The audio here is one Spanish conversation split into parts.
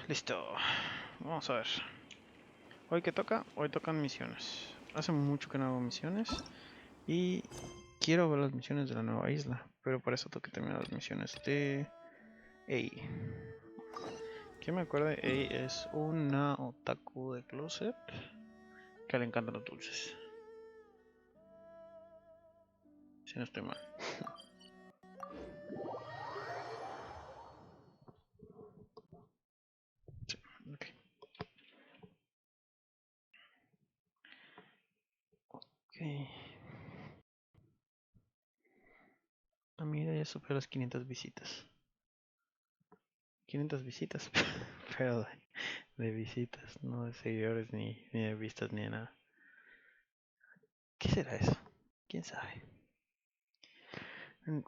Listo. Vamos a ver. ¿Hoy qué toca? Hoy tocan misiones. Hace mucho que no hago misiones. Y quiero ver las misiones de la nueva isla. Pero para eso tengo que terminar las misiones de A. ¿Quién me acuerda? A es una otaku de closet que le encantan los dulces. Si no estoy mal. Sí, ok. Ok. Ah, mira, ya superó las 500 visitas. 500 visitas, pero de visitas, no de seguidores, ni de vistas, ni de nada. ¿Qué será eso? ¿Quién sabe?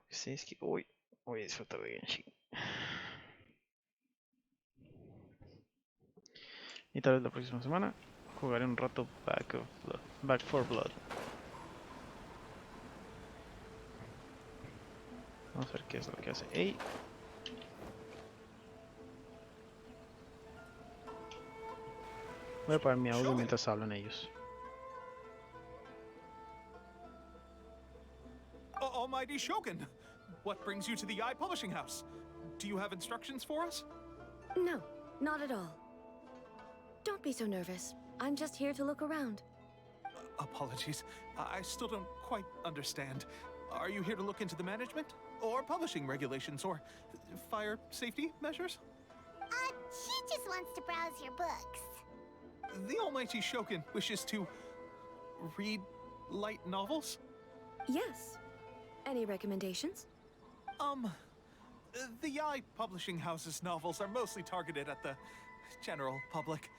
Sí, es que hoy voy a disfrutar de Genshin. Y tal vez la próxima semana jugaré un rato Back for Blood. Vamos a ver qué es lo que hace. ¡Ey! Voy a parar mi audio mientras hablan ellos. Almighty Shogun, what brings you to the Eye Publishing House? Do you have instructions for us? No, not at all. Don't be so nervous. I'm just here to look around. Apologies, I still don't quite understand. Are you here to look into the management? Or publishing regulations? Or fire safety measures? She just wants to browse your books. The Almighty Shogun wishes to read light novels? Yes. Any recommendations? The Eye Publishing House's novels are mostly targeted at the general public,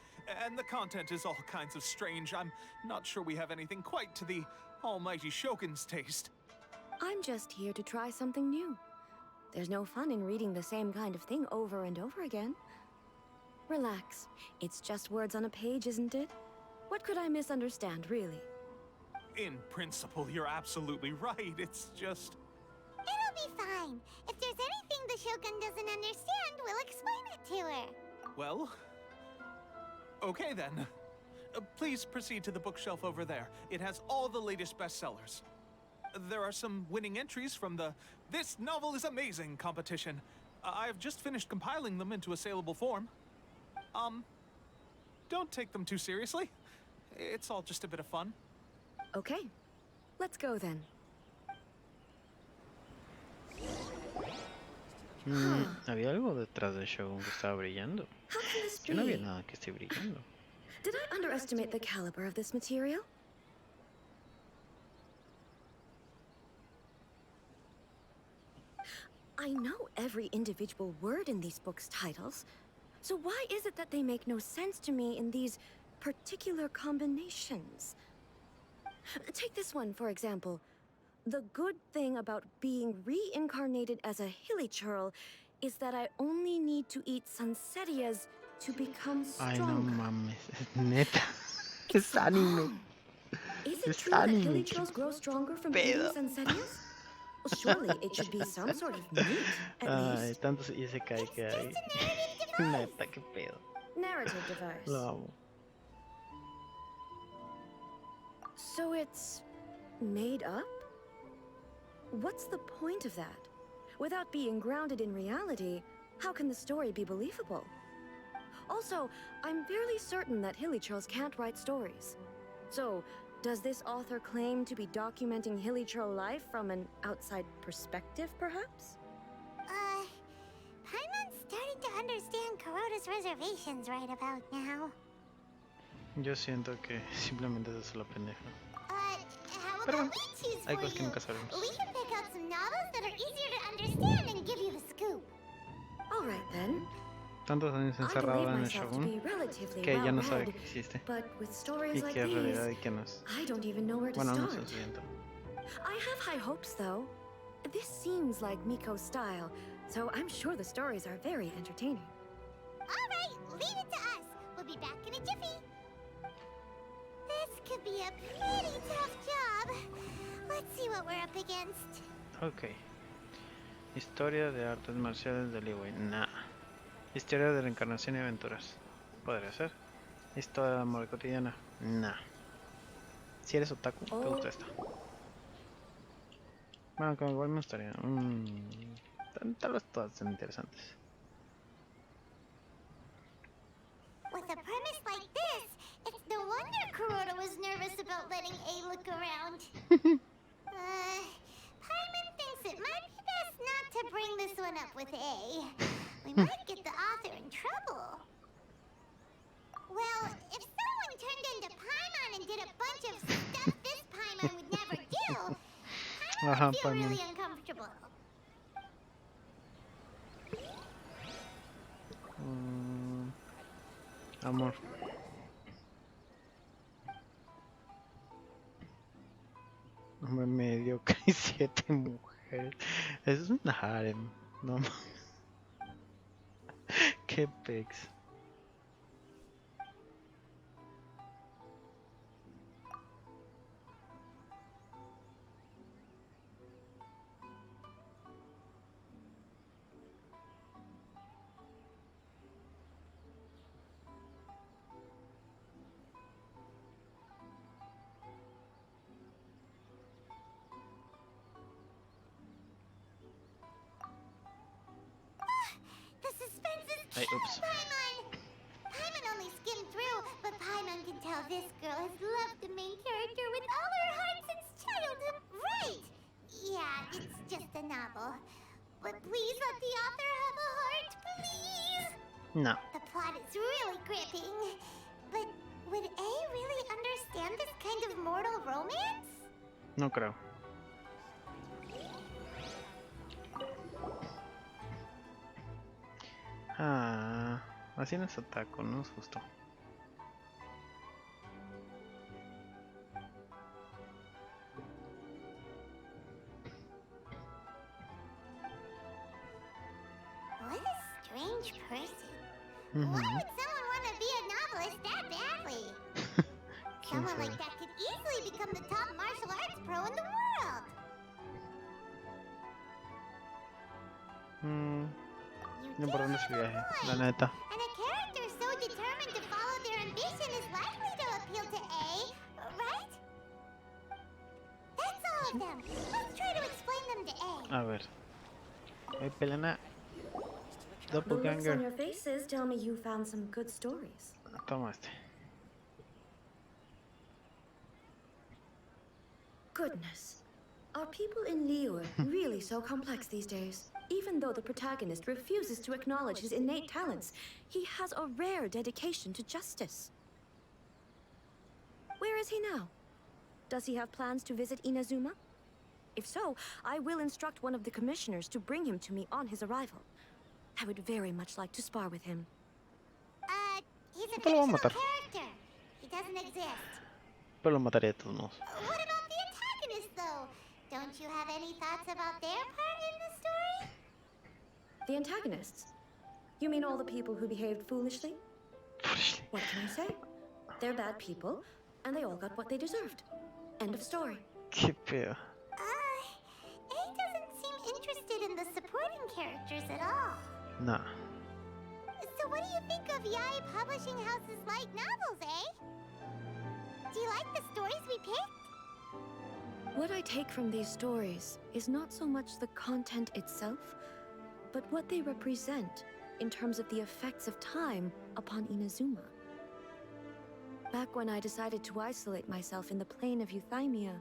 and the content is all kinds of strange. I'm not sure we have anything quite to the Almighty Shogun's taste. I'm just here to try something new. There's no fun in reading the same kind of thing over and over again. Relax. It's just words on a page, isn't it? What could I misunderstand, really? In principle, you're absolutely right. It's just... It'll be fine. If there's anything the Shogun doesn't understand, we'll explain it to her. Well... okay then. Please proceed to the bookshelf over there. It has all the latest bestsellers. There are some winning entries from the This Novel is Amazing competition. I've just finished compiling them into a saleable form. Don't take them too seriously. It's all just a bit of fun. Okay. Let's go then. Había algo detrás de Shogun que estaba brillando. How can this Yo no había be? nada que esté brillando. Did I underestimate the caliber of this material? I know every individual word in these books' titles, so why is it that they make no sense to me in these particular combinations? Take this one, for example. The good thing about being reincarnated as a hilly churl is that I only need to eat sunsettias to become Ay, stronger. no mames, neta. Es anime. Is it Es true that anime, hilly qué churls grow stronger from eating pedo. sunsettias? Well, surely it should be some sort of meat, at Ay, least. tantos isekai que hay. Neta, qué pedo. Narrative device. Lo amo. So it's made up? What's the point of that? Without being grounded in reality, how can the story be believable? Also, I'm fairly certain that hilly churls can't write stories. So, does this author claim to be documenting hilly churl life from an outside perspective, perhaps? Paimon's starting to understand Kuroda's reservations right about now. Yo siento que simplemente es la pendeja. How Pero about bueno, we choose hay for cosas que you? nunca sabemos. We can pick out some novels that are easier to understand and give you the scoop. All right then. Tantos años I believe encerrada en el myself to be Shogun relatively que ya no sabe well-read, que existe. but with stories Y like que es these, realidad y que no es. I don't even know where to Bueno, no start. sé, siento. I have high hopes, though. This seems like Miko's style, so I'm sure the stories are very entertaining. All right, leave it to us. We'll be back in a jiffy. This could be a pretty tough job. Let's see what we're up against. Ok. Historia de artes marciales de Leeway. Nah. Historia de reencarnación y aventuras. Podría ser. Historia de amor cotidiana. Nah. Si eres otaku, te gusta esta. Bueno, como igual me gustaría. Tal vez todas son interesantes. With a premise like this, it's no wonder Kuroda was nervous about letting A look around. Paimon thinks it might be best not to bring this one up with A. We might get the author in trouble. Well, if someone turned into Paimon and did a bunch of stuff this Paimon would never do, Paimon Ajá, would feel Paimon. really uncomfortable. Amor. Hombre mediocre y 7 mujeres. Eso es un harem. No mames. Qué pex. The suspense is Ay, killing oops. Paimon! Paimon only skimmed through, but Paimon can tell this girl has loved the main character with all her heart since childhood. Right! Yeah, it's just a novel. But please let the author have a heart, please! No. The plot is really gripping. But would A really understand this kind of mortal romance? No creo. Ah, así no es otaku, no es justo. What a strange person. Ujú. Why would someone want to be a novelist that badly? ¿Quién Someone sabe? like that could easily become the top martial arts pro in the world. Mm, You lo do importante es have el a viaje, la point. neta. And a character so determined to follow their ambition is likely to appeal to A, right? That's all of them. Let's try to explain them to A. A ver. Ay, pelana. The looks on Doppelganger. your faces tell me you found some good stories. Toma este. Goodness. Are people in Liyue really so complex these days? Even though the protagonist refuses to acknowledge his innate talents, he has a rare dedication to justice. Where is he now? Does he have plans to visit Inazuma? If so, I will instruct one of the commissioners to bring him to me on his arrival. I would very much like to spar with him. He's a Te lo voy a fictional matar. character. He doesn't exist. Pero lo mataré de todos modos. What about the antagonists, though? Don't you have any thoughts about their part in the story? The antagonists? You mean all the people who behaved foolishly? What can I say? They're bad people, and they all got what they deserved. End of story. Qué pedo. A doesn't seem interested in the supporting characters at all. Nah. So what do you think of Yai Publishing House's light novels, eh? Do you like the stories we picked? What I take from these stories is not so much the content itself, but what they represent in terms of the effects of time upon Inazuma. Back when I decided to isolate myself in the plane of Euthymia,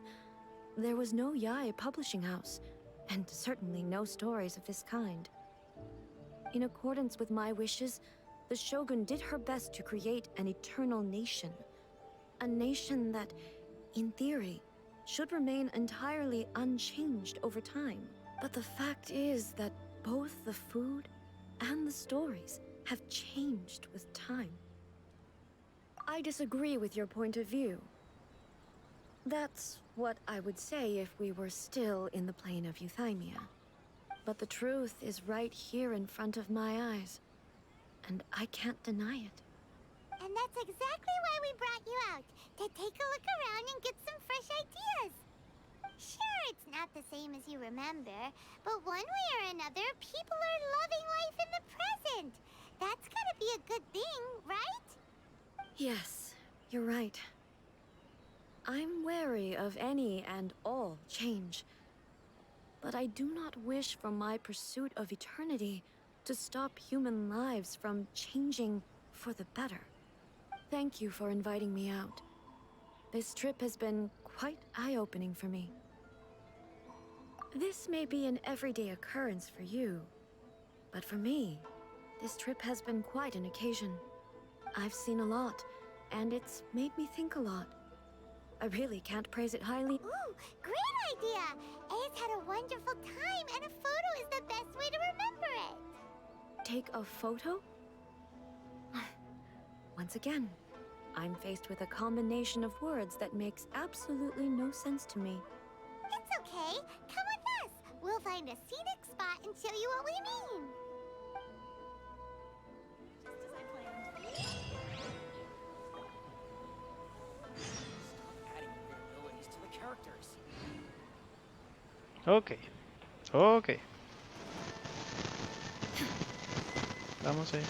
there was no Yai publishing house, and certainly no stories of this kind. In accordance with my wishes, the Shogun did her best to create an eternal nation. A nation that, in theory, should remain entirely unchanged over time. But the fact is that both the food and the stories have changed with time. I disagree with your point of view. That's what I would say if we were still in the plane of Euthymia. But the truth is right here in front of my eyes, and I can't deny it. And that's exactly why we brought you out, to take a look around and get some fresh ideas. Sure, it's not the same as you remember, but one way or another, people are loving life in the present. That's gotta be a good thing, right? Yes, you're right. I'm wary of any and all change. But I do not wish for my pursuit of eternity to stop human lives from changing for the better. Thank you for inviting me out. This trip has been quite eye-opening for me. This may be an everyday occurrence for you, but for me, this trip has been quite an occasion. I've seen a lot, and it's made me think a lot. I really can't praise it highly. Ooh, great idea! A's had a wonderful time, and a photo is the best way to remember it. Take a photo? Once again, I'm faced with a combination of words that makes absolutely no sense to me. It's okay. Come with us. We'll find a scenic spot and show you what we mean. Just as I planned. Stop adding weird abilities to the characters. Ok. Ok. Vamos ahí.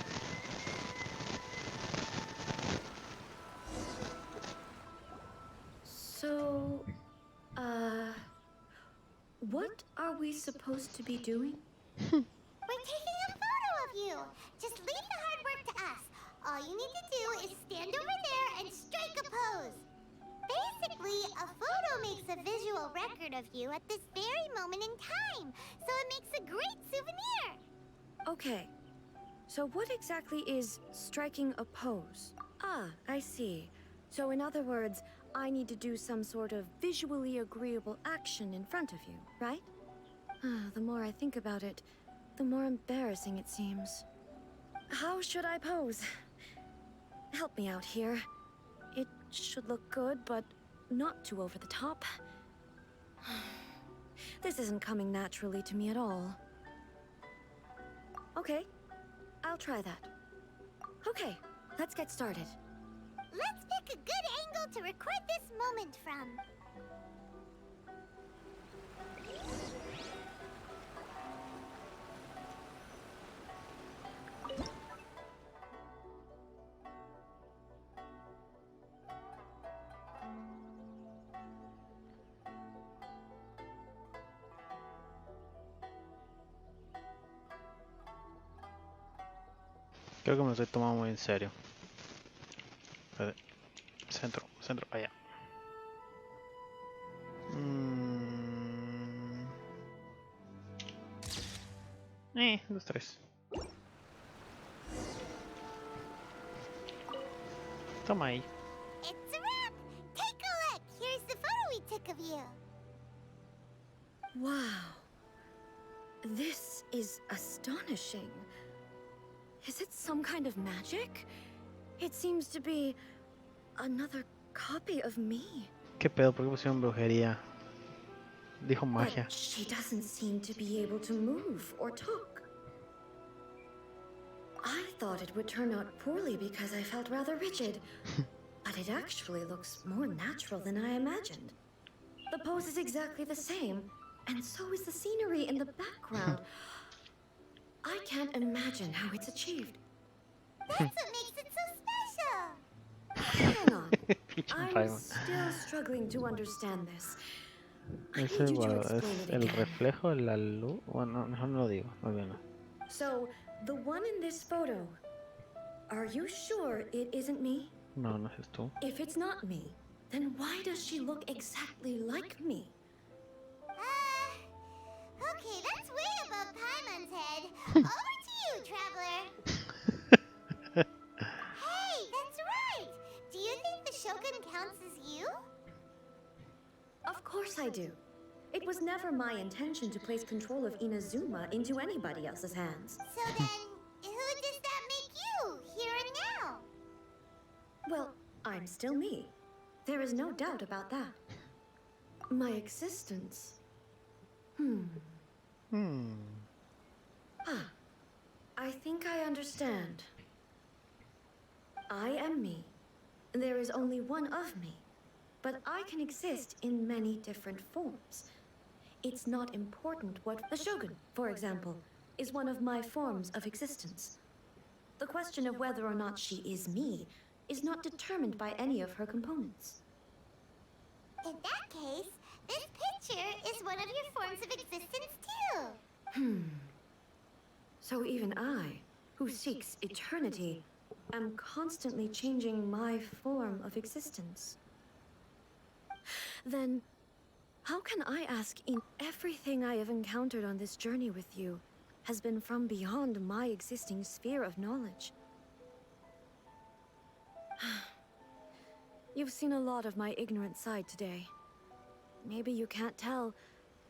So, what are we supposed to be doing? We're taking a photo of you. Just leave the hard work to us. All you need to do is stand over there and strike a pose. Basically, a photo makes a visual record of you at this very moment in time, so it makes a great souvenir. Okay, so what exactly is striking a pose? Ah, I see. So in other words, I need to do some sort of visually agreeable action in front of you, right? The more I think about it, the more embarrassing it seems. How should I pose? Help me out here. It should look good, but not too over the top. This isn't coming naturally to me at all. Okay, I'll try that. Okay, let's get started. Let's pick a good angle to record this moment from. Creo que me lo estoy tomando muy en serio. Espérate. Centro, centro, allá. Los tres. Toma ahí. It's a wrap! Take a look! Here's the photo we took of you. Wow. This is astonishing. Is it some kind of magic? It seems to be another copy of me. ¿Qué pedo? ¿Por qué pusieron brujería? Dijo magia. But she doesn't seem to be able to move or talk. I thought it would turn out poorly because I felt rather rigid, but it actually looks more natural than I imagined. The pose is exactly the same, and so is the scenery in the background. I can't imagine how it's achieved. That's what makes it so special. Hang on. Pinche I'm Paimon. still struggling to understand this. I Ese need you to guarda, es explain it el again. reflejo de la luz. Bueno, mejor no lo digo, no bien. So, the one in this photo, are you sure it isn't me? No, no es tú. If it's not me, then why does she look exactly like me? Okay, that's way above Paimon's head. Over to you, Traveler. Hey, that's right. Do you think the Shogun counts as you? Of course I do. It was never my intention to place control of Inazuma into anybody else's hands. So then, who does that make you, here and now? Well, I'm still me. There is no doubt about that. My existence. I think I understand. I am me. There is only one of me. But I can exist in many different forms. It's not important what the Shogun, for example, is one of my forms of existence. The question of whether or not she is me is not determined by any of her components. In that case, this picture is one of your forms of existence too. So even I, who seeks eternity, am constantly changing my form of existence. Then, how can I ask everything I have encountered on this journey with you has been from beyond my existing sphere of knowledge? You've seen a lot of my ignorant side today. Maybe you can't tell,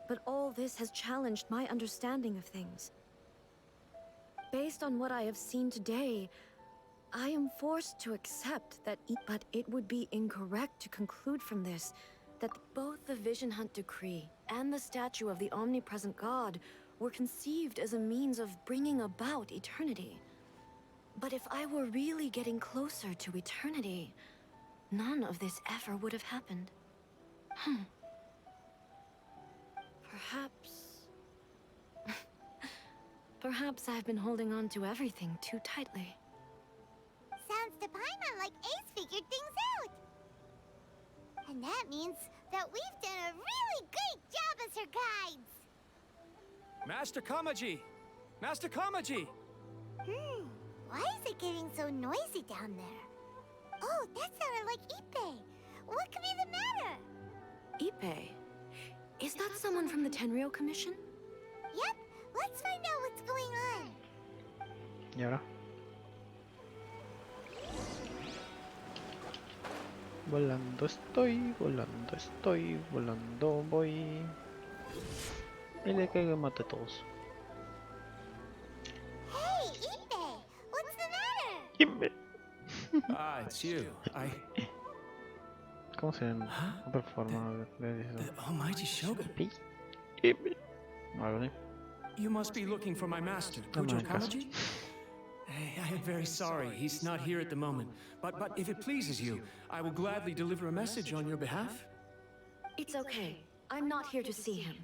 but all this has challenged my understanding of things. Based on what I have seen today, I am forced to accept that, but it would be incorrect to conclude from this that both the Vision Hunt Decree and the statue of the omnipresent God were conceived as a means of bringing about eternity. But if I were really getting closer to eternity, none of this ever would have happened. Perhaps... Perhaps I've been holding on to everything too tightly. Sounds to Paimon like Ace figured things out. And that means that we've done a really great job as her guides. Master Kamaji! Master Kamaji! Why is it getting so noisy down there? Oh, that sounded like Ippei. What could be the matter? Ippei? Is that someone from the Tenryou Commission? Yep, let's find out what's going on. ¿Y ahora? Volando estoy, volando voy. Y le que mate a todos. Hey, Ippei, what's the matter? Ippei. Ah, it's you. ¿Cómo se llama? Otra forma de The decirlo. Almighty Shogun. Ippei. Ippei. Algo así. You must be looking for my master, No Cujo me hagas. Kamaji? Hey, I am very sorry. He's not here at the moment. But if it pleases you, I will gladly deliver a message on your behalf. It's okay. I'm not here to see him.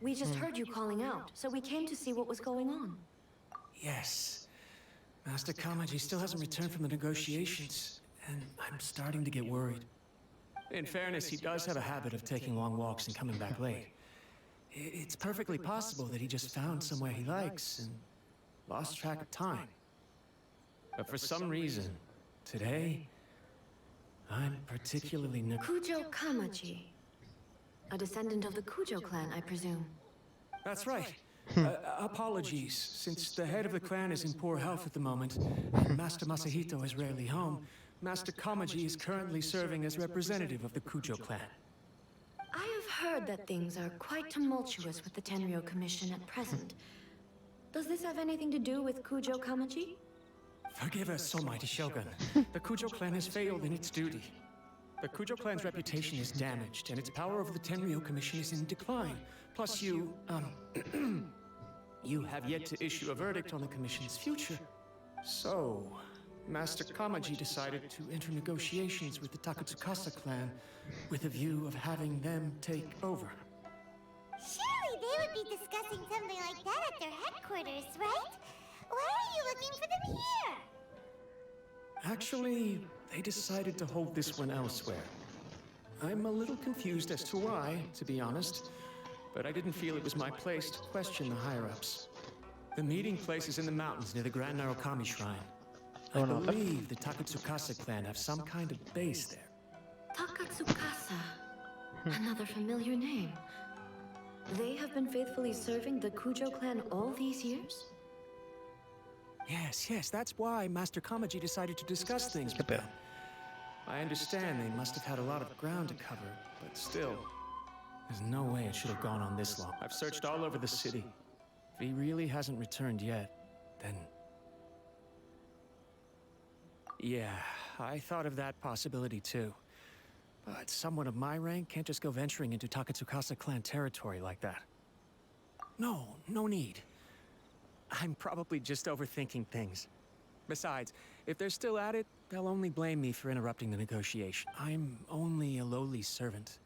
We just heard you calling out, so we came to see what was going on. Yes. Master Kamaji still hasn't returned from the negotiations, and I'm starting to get worried. In fairness, he does have a habit of taking long walks and coming back late. It's perfectly possible that he just found somewhere he likes and lost track of time. But for some reason, today, I'm particularly Cujo Kamaji. A descendant of the Cujo clan, I presume. That's right. Apologies, since the head of the clan is in poor health at the moment, and Master Masahito is rarely home, Master Kamaji is currently serving as representative of the Cujo clan. I have heard that things are quite tumultuous with the Tenryou Commission at present. Does this have anything to do with Cujo Kamaji? Forgive us, Almighty Shogun. The Cujo clan has failed in its duty. The Cujo clan's reputation is damaged, and its power over the Tenryou Commission is in decline. Plus you have yet to issue a verdict on the Commission's future. So, Master Kamaji decided to enter negotiations with the Takatsukasa clan with a view of having them take over. Surely they would be discussing something like that at their headquarters, right? Why are you looking for them here? Actually, they decided to hold this one elsewhere. I'm a little confused as to why, to be honest, but I didn't feel it was my place to question the higher-ups. The meeting place is in the mountains near the Grand Narukami Shrine. I Oh, no. believe the Takatsukasa clan have some kind of base there. Takatsukasa. Another familiar name. They have been faithfully serving the Cujo clan all these years? Yes, that's why Master Kamaji decided to discuss things with pedo? them. I understand they must have had a lot of ground to cover, but still, there's no way it should have gone on this long. I've searched all over the city. If he really hasn't returned yet, then... Yeah, I thought of that possibility too. But someone of my rank can't just go venturing into Takatsukasa clan territory like that. No need. I'm probably just overthinking things. Besides, if they're still at it, they'll only blame me for interrupting the negotiation. I'm only a lowly servant.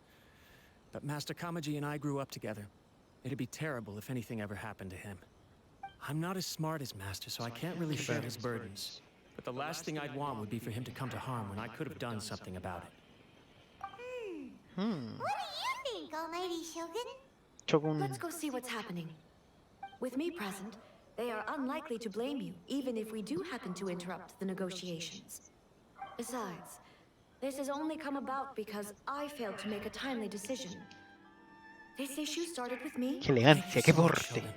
But Master Kamaji and I grew up together. It'd be terrible if anything ever happened to him. I'm not as smart as Master, so I can't really share his burdens. But the last thing I'd want would be for him to come to harm when I could have done something about it. What do you think, Almighty Shogun? Shogun. Let's go see what's happening. With me present, they are unlikely to blame you, even if we do happen to interrupt the negotiations. Besides, this has only come about because I failed to make a timely decision. This issue started with me. Qué elegancia, qué So much, porte. Shogun.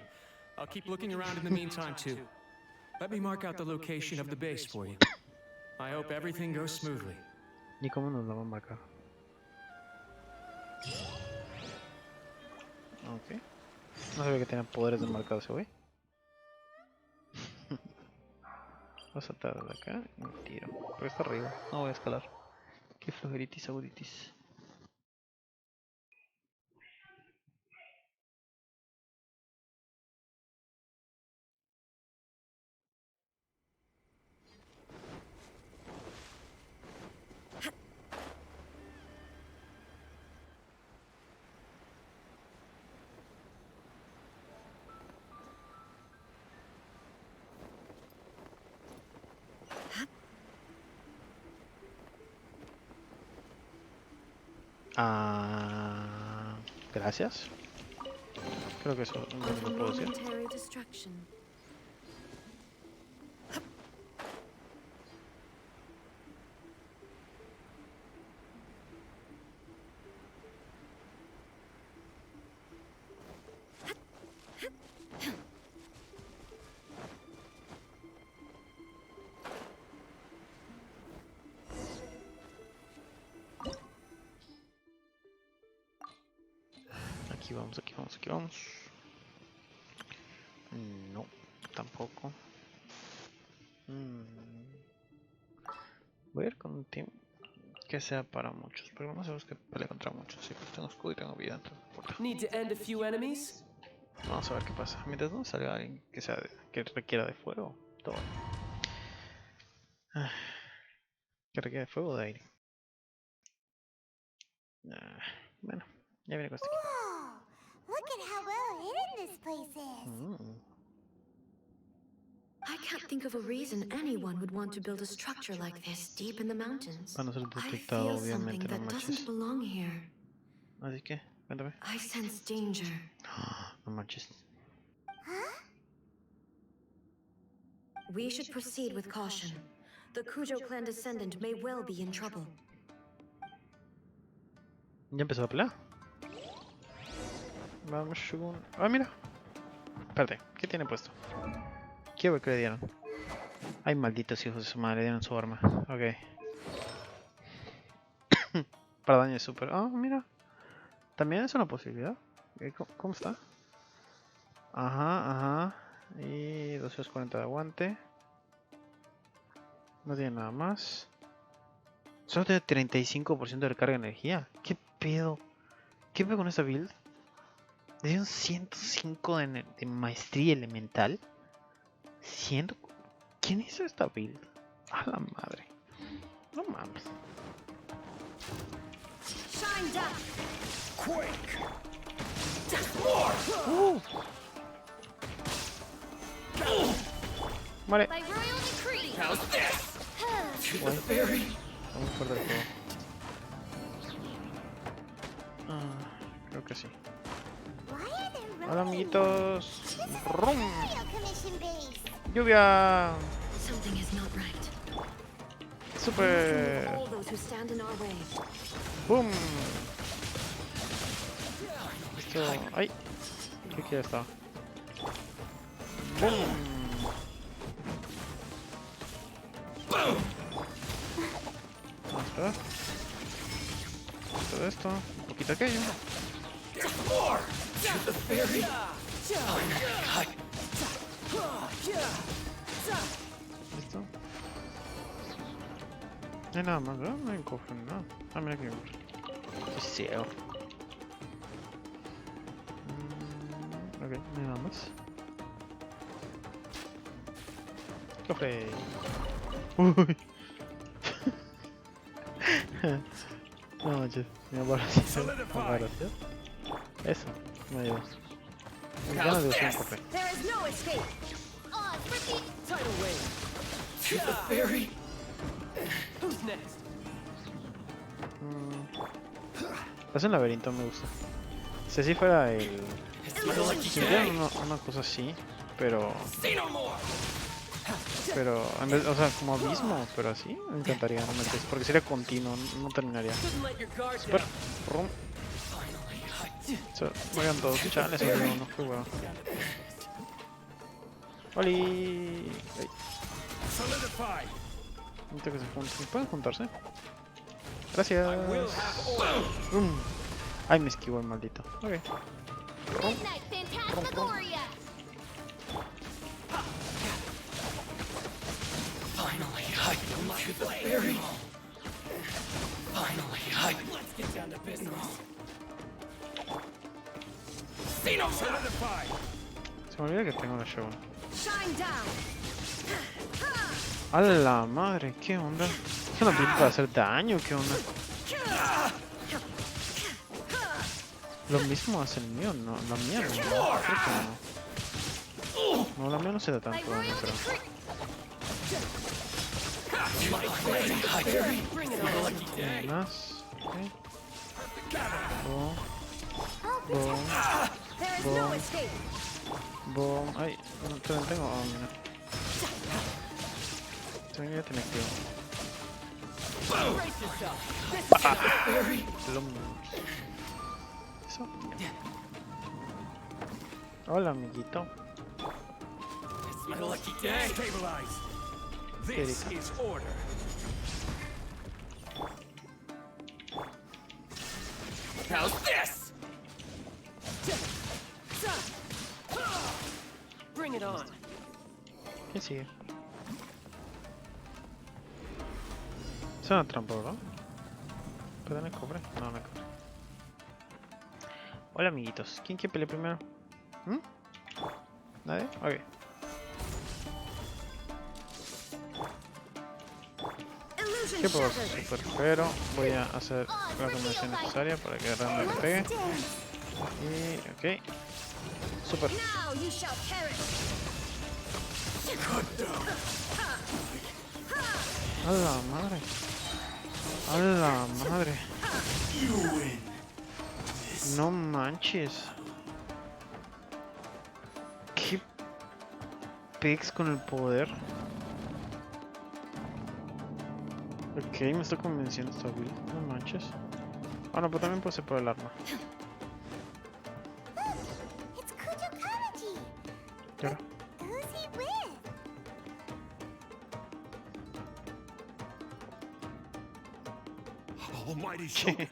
I'll keep looking around in the meantime, too. Let me mark out the location of the base for you. I hope everything goes smoothly. ¿Y cómo nos lo van a marcar? Ok. No sabía que tenía poderes de marcado ese güey. Voy a saltar de acá y me tiro. Pero está arriba. No voy a escalar. Qué flojeritis aguditis. Ah, gracias. Creo que eso es lo único que puedo decir. Momentary distraction. Aquí vamos, aquí vamos, aquí vamos. No, tampoco. Voy a ir con un team que sea para muchos, porque vamos a ver que pelea contra muchos. Sí, pues tengo escudo y tengo vida, entonces no importa. Need to end a few enemies? Vamos a ver qué pasa. Mientras no salga alguien que sea que requiera de fuego, todo. Que requiera de fuego o de aire. Bueno, ya viene con este equipo. Whoa! Look at how well hidden this place is. I can't think of a reason anyone would want to build a structure like this deep in the mountains. Para no ser I detectado, feel something obviamente, no that doesn't manches. belong here. Así que, cuéntame. I sense danger. No manches. We should proceed with caution. The Cujo clan descendant may well be in trouble. Ya empezó la pelea. Vamos, Shogun. Ah, mira. Espérate, ¿qué tiene puesto? Quiero ver qué le dieron. Ay, malditos hijos de su madre, le dieron su arma. Ok. Para daño de super. Ah, mira. También es una posibilidad. ¿Cómo está? Ajá, ajá. Y 240 de aguante. No tiene nada más. Solo tiene 35% de recarga de energía. ¿Qué pedo? ¿Qué pedo con esta build? Le dieron 105 de maestría elemental. 100. ¿Quién hizo esta build? A la madre. No mames. Shine down. Muere. By royal decree. Vamos a perder el juego. Creo que sí. Why are there Hola, amiguitos. This is Rum. Royal Commission base. Lluvia. Something is not right. Super. All those who stand in our way. Boom. Esto. Ay. ¿Qué quiere esto? Boom. Vamos a esperar. Todo esto. Un poquito aquello. ¿Listo? No hay nada más, ¿verdad? No hay un cofre, ni nada. Ah, mira que estoy ciego. Ok, no hay nada más. Cofre. Uy. No manches, me apareció. Eso, me ayudas. Ganas de usar un cofre. There is no escape. Tidal wave. To the ferry. Who's next? Es un laberinto, me gusta. Si así fuera el... It's my lucky Si hubiera day. una cosa así, pero... Say no more. Pero, o sea, como abismo, pero así, me encantaría, no me entiendes, porque sería continuo, no terminaría. Couldn't let your guard Super, down. rum, Finally. juegan todos, chales, se uno, qué huevo. ¡Oli! Ay, Solidify. necesito que se junten. ¿Pueden juntarse? Gracias. Rum. Ay, me esquivo el maldito. Ok. Rum, rum, rum. Finally, I can to the ferry. Finally, let's get down to business. Say no more. Solidify. Se me olvida que tengo una show. Shine down. ¡A la madre! ¿Qué onda? ¿Es una build para hacer daño? ¿Qué onda? Lo mismo hace el mío, no, la mía no. Creo que no. No, la mía no se da tanto daño, pero... Bring it on. Lucky day. Más. Ok. Boom. Boom. There is no escape. Boom. Ay, no te lo tengo. Oh, mira. Tengo ya tener que... Brace yourself. Plum. Eso. Hola, amiguito. It's my lucky day. Stabilize. This Erika. is order. How's this? Bring it on. ¿Quién sigue? Es una trampa, ¿verdad? ¿Pueden el cobre? No, no hay cobre. Hola, amiguitos. ¿Quién quiere pelear primero? ¿Mm? ¿Nadie? Ok. Illusion ¿Qué puedo shattered. hacer? Super, pero voy a hacer la combinación necesaria para que realmente le pegue. Y, ok. Super. Now you shall perish. ¡A la madre! ¡A la madre! No manches. ¿Qué pex con el poder? Ok, me está convenciendo esta build. No manches. Ah, no, pero también puede ser por el arma. It's Cujo Kamaji. Claro. Who's he with? Almighty Shogun.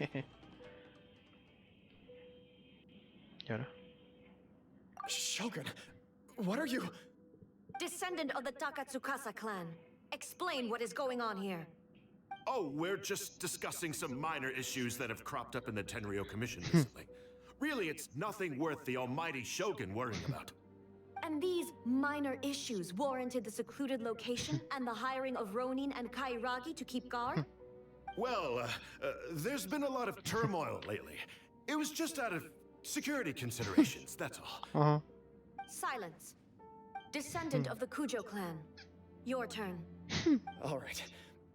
¿Y ahora? Shogun, what are you? Descendant of the Takatsukasa clan. Explain what is going on here. Oh, we're just discussing some minor issues that have cropped up in the Tenryo Commission recently. Really, it's nothing worth the almighty Shogun worrying about. And these minor issues warranted the secluded location and the hiring of Ronin and Kairagi to keep guard? Well, there's been a lot of turmoil lately. It was just out of security considerations, that's all. Uh-huh. Silence. Descendant of the Cujo clan. Your turn. All right.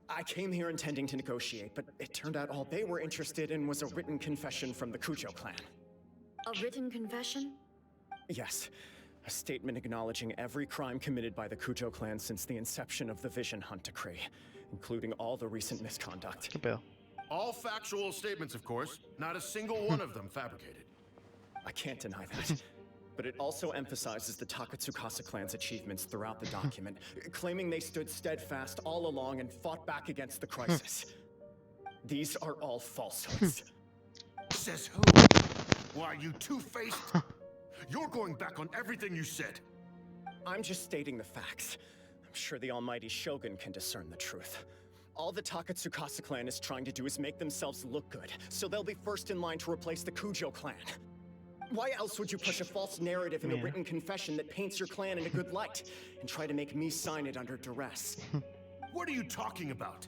I came here intending to negotiate, but it turned out all they were interested in was a written confession from the Cujo clan. A written confession? Yes. A statement acknowledging every crime committed by the Cujo clan since the inception of the Vision Hunt Decree, including all the recent misconduct. ¿Qué pedo? All factual statements, of course, not a single one of them fabricated. I can't deny that. But it also emphasizes the Takatsukasa clan's achievements throughout the document, claiming they stood steadfast all along and fought back against the crisis. These are all falsehoods. Says who? Why, you two-faced? You're going back on everything you said. I'm just stating the facts. I'm sure the almighty Shogun can discern the truth. All the Takatsukasa clan is trying to do is make themselves look good, so they'll be first in line to replace the Cujo clan. Why else would you push a false narrative in a written confession that paints your clan in a good light, and try to make me sign it under duress? What are you talking about?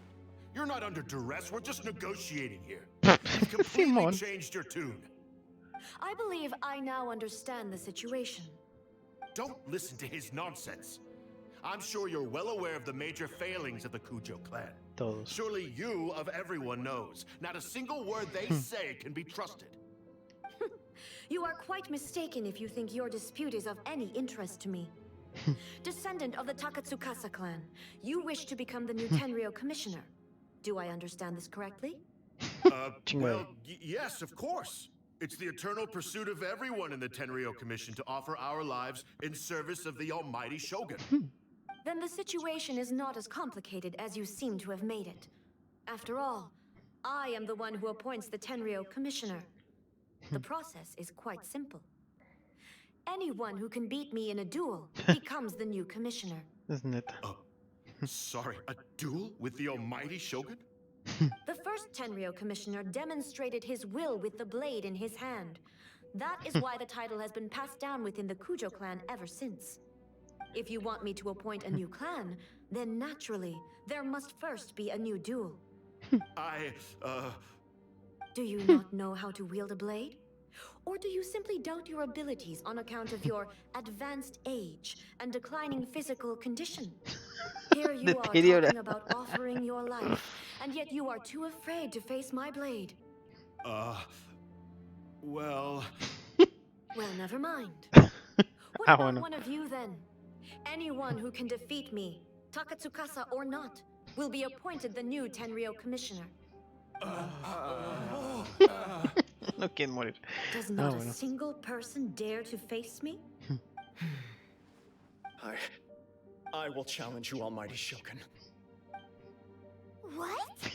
You're not under duress, we're just negotiating here. You've completely Simon. changed your tune. I believe I now understand the situation. Don't listen to his nonsense. I'm sure you're well aware of the major failings of the Cujo clan. Todos. Surely you, of everyone, knows. Not a single word they say can be trusted. You are quite mistaken if you think your dispute is of any interest to me. Descendant of the Takatsukasa clan, you wish to become the new Tenryo commissioner. Do I understand this correctly? Well, yes, of course. It's the eternal pursuit of everyone in the Tenryo Commission to offer our lives in service of the almighty Shogun. Then the situation is not as complicated as you seem to have made it. After all, I am the one who appoints the Tenryo commissioner. The process is quite simple. Anyone who can beat me in a duel becomes the new commissioner. Es neta. Sorry, a duel with the almighty Shogun? The first Tenryo commissioner demonstrated his will with the blade in his hand. That is why the title has been passed down within the Cujo clan ever since. If you want me to appoint a new clan, then naturally, there must first be a new duel. Do you not know how to wield a blade? Or do you simply doubt your abilities on account of your advanced age and declining physical condition? Here you are talking about offering your life, and yet you are too afraid to face my blade. Well... Well, never mind. What about one of you then? Anyone who can defeat me, Takatsukasa or not, will be appointed the new Tenryo commissioner. No quieren morir. Does not a single person dare to face me? I will challenge you, almighty Shogun. What?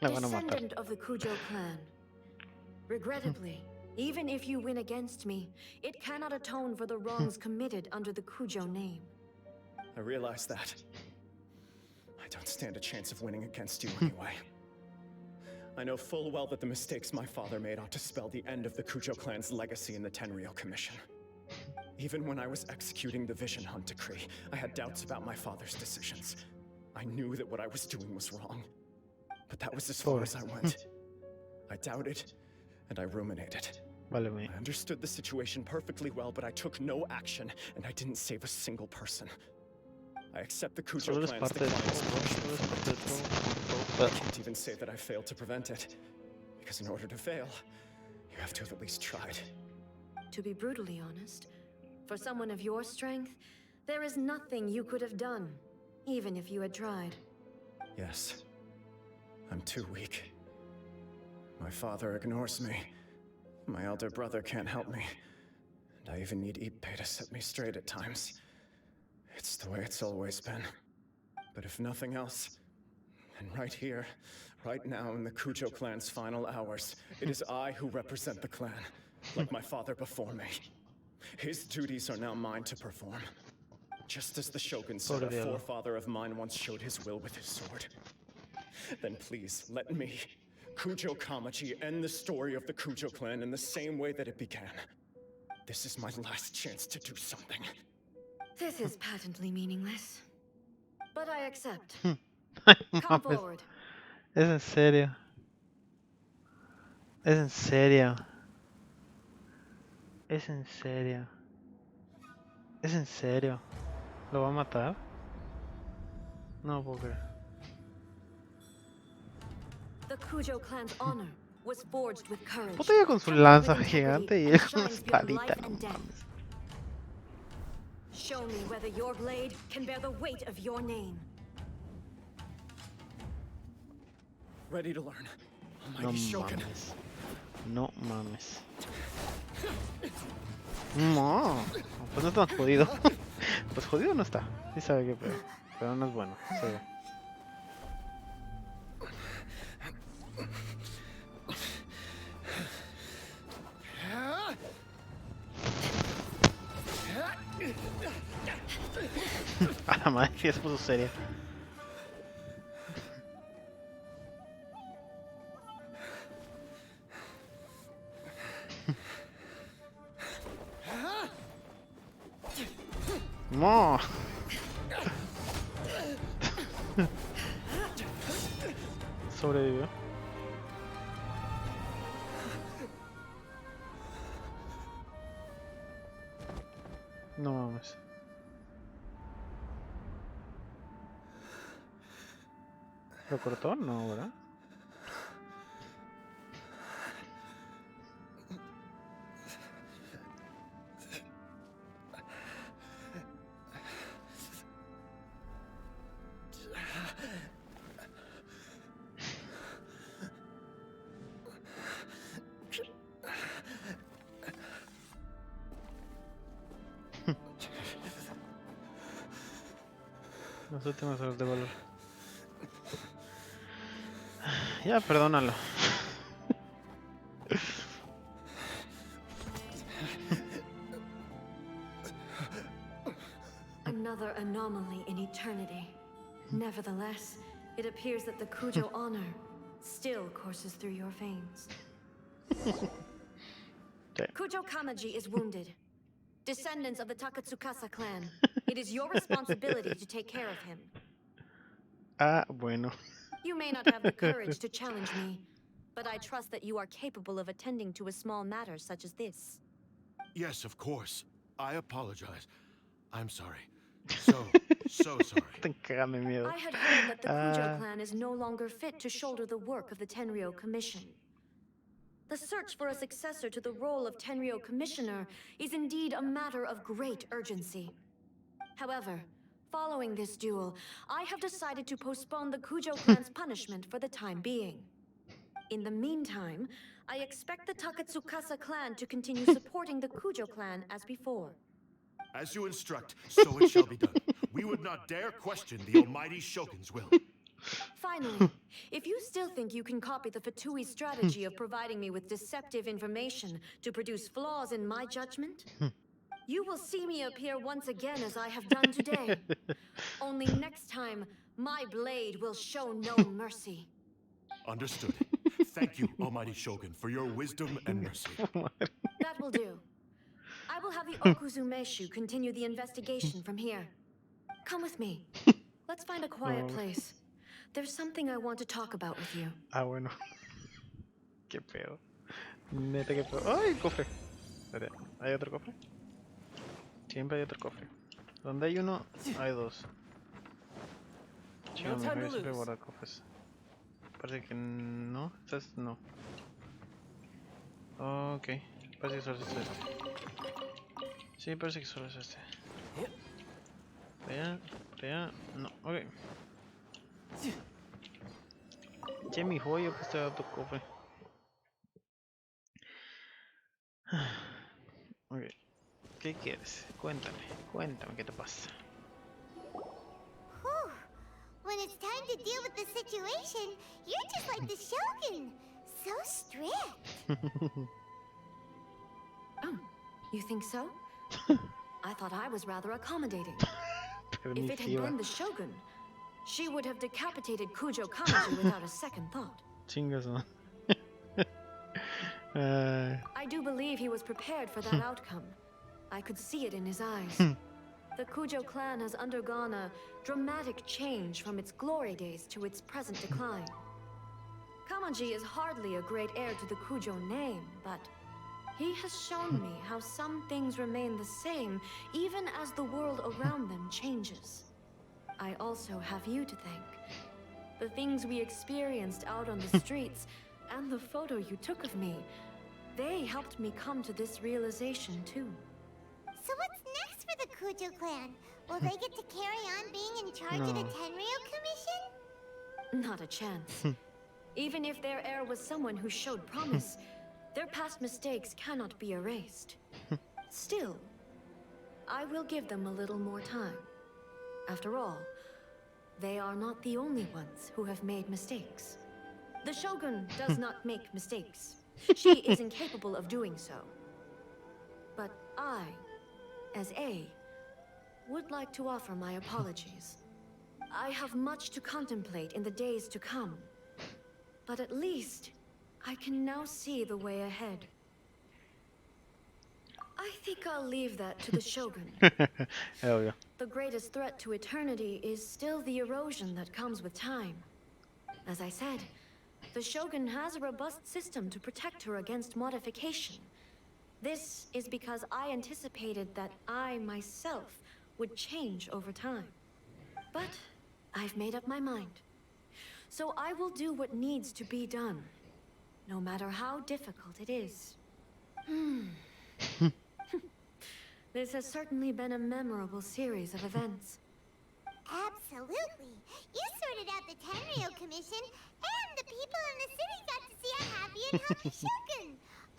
Descendant of the Cujo clan. Regrettably, even if you win against me, it cannot atone for the wrongs committed under the Cujo name. I realize that. I don't stand a chance of winning against you anyway. I know full well that the mistakes my father made ought to spell the end of the Cujo clan's legacy in the Tenryo Commission. Even when I was executing the Vision Hunt decree, I had doubts about my father's decisions. I knew that what I was doing was wrong. But that was as far as I went. I doubted, and I ruminated. I understood the situation perfectly well, but I took no action, and I didn't save a single person. I accept the Cujo clan's decline. I can't even say that I failed to prevent it, because in order to fail, you have to have at least tried. To be brutally honest, for someone of your strength, there is nothing you could have done, even if you had tried. Yes, I'm too weak. My father ignores me. My elder brother can't help me. And I even need Ippei to set me straight at times. It's the way it's always been. But if nothing else, then right here, right now in the Cujo clan's final hours, it is I who represent the clan, like my father before me. His duties are now mine to perform. Just as the Shogun said a forefather of mine once showed his will with his sword. Then please, let me, Cujo Kamaji, end the story of the Cujo clan in the same way that it began. This is my last chance to do something. This is patently meaningless. But I accept. Come forward. Es en serio. Es en serio. Es en serio. Es en serio. ¿Lo va a matar? No puedo creer. The Cujo clan's honor was forged with courage. Puta ya con su lanza gigante y él con su espadita. No mames. Show me whether your blade can bear the weight of your name. Ready to learn. No mames. No mames. No. Pues no está tan jodido. Pues jodido no está. Sí sabe que pedo. Pero no es bueno. Se ve. A la madre, sí se puso seria. No. Sobrevivió. No mames. ¿Lo cortó? No, ¿verdad? Las últimas horas de valor. Ya, perdónalo. Another anomaly in eternity. Nevertheless, it appears that the Cujo honor still courses through your veins. Okay. Cujo Kamaji is wounded. Descendants of the Takatsukasa clan, it is your responsibility to take care of him. Ah, bueno. You may not have the courage to challenge me, but I trust that you are capable of attending to a small matter such as this. Yes, of course. I apologize. I'm sorry. So sorry. Te cagan de miedo. I had heard that the Cujo Ah, clan is no longer fit to shoulder the work of the Tenryo Commission. The search for a successor to the role of Tenryo Commissioner is indeed a matter of great urgency. However, following this duel, I have decided to postpone the Cujo clan's punishment for the time being. In the meantime, I expect the Takatsukasa clan to continue supporting the Cujo clan as before. As you instruct, so it shall be done. We would not dare question the almighty Shogun's will. Finally, if you still think you can copy the Fatui strategy of providing me with deceptive information to produce flaws in my judgment, you will see me appear once again as I have done today. Only next time, my blade will show no mercy. Understood. Thank you, almighty Shogun, for your wisdom and mercy. That will do. I will have the Okuzumeshu continue the investigation from here. Come with me. Let's find a quiet place. There's something I want to talk about with you. Ah, bueno. Qué pedo. Neta, qué pedo. ¡Ay, cofre! Espera, ¿hay otro cofre? Siempre hay otro cofre. Donde hay uno, hay dos. Chico, mejor siempre guardar cofres. Parece que no. Estas no. Ok. Parece que solo es este. Sí, parece que solo es este. Allá, no, ok. Che, mi joyo, pues te da tu cofre. Ok. ¿Qué quieres? Cuéntame qué te pasa. Whew. When it's time to deal with the situation, you're just like the Shogun. So strict. Oh, you think so? I thought I was rather accommodating. If it had been the Shogun, she would have decapitated Cujo Kamaji without a second thought. Chingas, ¿no? I do believe he was prepared for that outcome. I could see it in his eyes. The Cujo clan has undergone a dramatic change from its glory days to its present decline. Kamaji is hardly a great heir to the Cujo name, but he has shown me how some things remain the same even as the world around them changes. I also have you to thank. The things we experienced out on the streets and the photo you took of me, they helped me come to this realization too. So what's next for the Cujo clan? Will they get to carry on being in charge of the Tenryo Commission? Not a chance. Even if their heir was someone who showed promise, their past mistakes cannot be erased. Still, I will give them a little more time. After all, they are not the only ones who have made mistakes. The Shogun does not make mistakes. She is incapable of doing so. But I, as A, would like to offer my apologies. I have much to contemplate in the days to come. But at least, I can now see the way ahead. I think I'll leave that to the Shogun. Hell yeah. The greatest threat to eternity is still the erosion that comes with time. As I said, the Shogun has a robust system to protect her against modification. This is because I anticipated that I myself would change over time. But I've made up my mind. So I will do what needs to be done, no matter how difficult it is. This has certainly been a memorable series of events. Absolutely. You sorted out the Tenryo Commission, and the people in the city got to see a happy and healthy Shogun.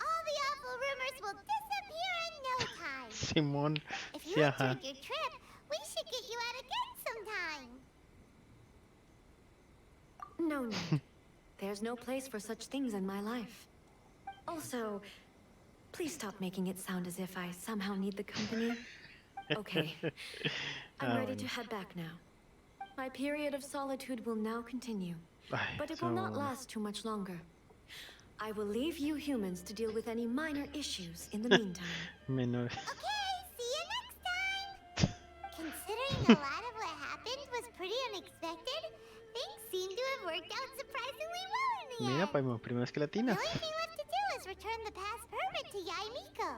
All the awful rumors will disappear in no time. Simón. If you Sí, ajá. enjoyed your trip, we should get you out again sometime. No need. There's no place for such things in my life. Also, please stop making it sound as if I somehow need the company. Okay. I'm ready to head back now. My period of solitude will now continue, Ay, but it will not so- last too much longer. I will leave you humans to deal with any minor issues in the meantime. Menor. Okay, see you next time. Considering a lot of what happened was pretty unexpected, things seem to have worked out surprisingly well in the Mira, end. primero que The latinas. only thing left to do is return the past permit to Yai Miko.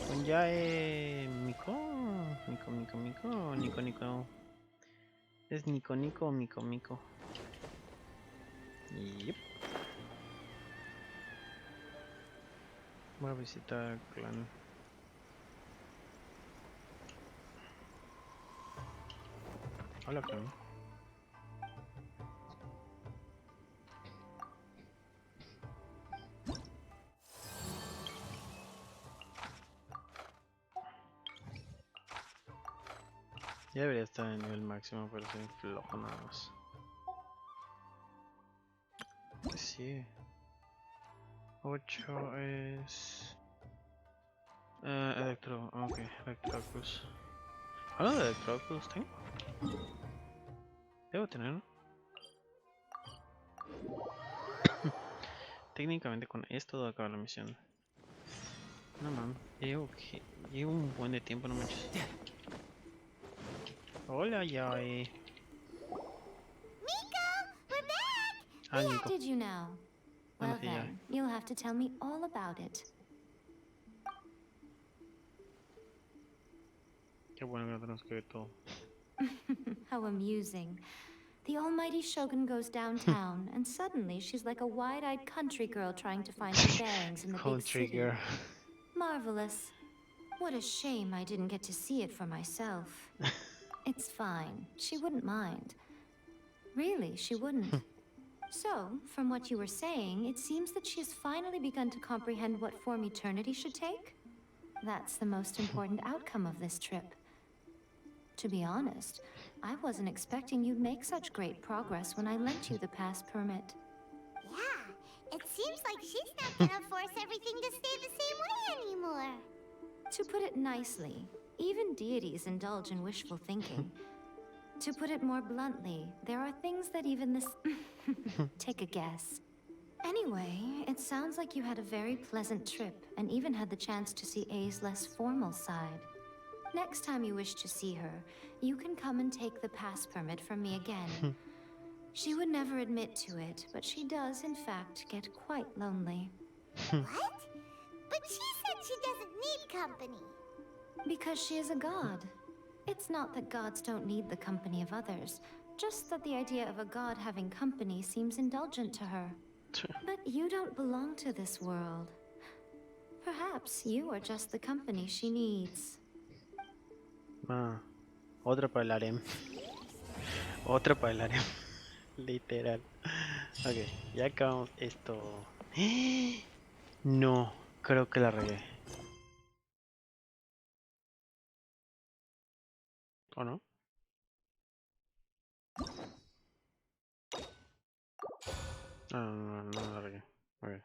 Con ya Miko. Nico. Es Nico, Miko. Yep. Voy a visitar el clan. Hola, clan. Ya debería estar en nivel máximo, pero soy flojo nada más. ¿Qué sigue? 8 es... ok, Electrocus. Hablando de Electrocus, ¿tengo? Debo tener, ¿no? Técnicamente con esto debo acabar la misión. No mames, llevo un buen de tiempo, no manches. Hola, Yai. Miko, we're back! Ah, Nico. Did you know? Bueno, Well sí, ya. then, you'll have to tell me all about it. Qué bueno que no tenemos que ver todo. How amusing. The almighty Shogun goes downtown, and suddenly she's like a wide-eyed country girl trying to find her bearings in the big Country city. girl. Marvelous. What a shame I didn't get to see it for myself. It's fine. She wouldn't mind. Really, she wouldn't. So, from what you were saying, it seems that she has finally begun to comprehend what form eternity should take? That's the most important outcome of this trip. To be honest, I wasn't expecting you'd make such great progress when I lent you the pass permit. Yeah, it seems like she's not gonna force everything to stay the same way anymore. To put it nicely, even deities indulge in wishful thinking. To put it more bluntly, there are things that even this... Take a guess. Anyway, it sounds like you had a very pleasant trip and even had the chance to see A's less formal side. Next time you wish to see her, you can come and take the pass permit from me again. She would never admit to it, but she does, in fact, get quite lonely. What? But she said she doesn't need company. Because she is a god. It's not that gods don't need the company of others, just that the idea of a god having company seems indulgent to her. But you don't belong to this world. Perhaps you are just the company she needs. Ah, otra para el harem. Otra para el harem. Literal. Ok, ya acabamos esto. No, creo que la regué. ¿O no? No la regué. Ok.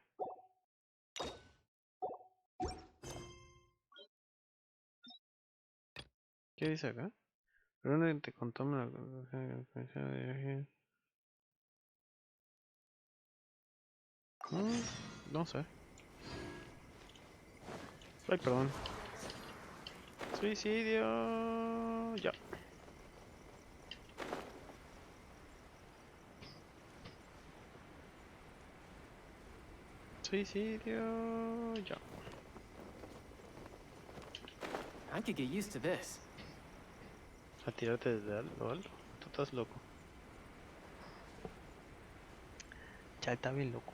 ¿Qué dice acá? Pero no te contó la... No sé. Ay, perdón. Suicidio. Ya. Suicidio. Ya. I could get used to this. A tirarte desde lo alto. Tú estás loco. Ya está bien loco.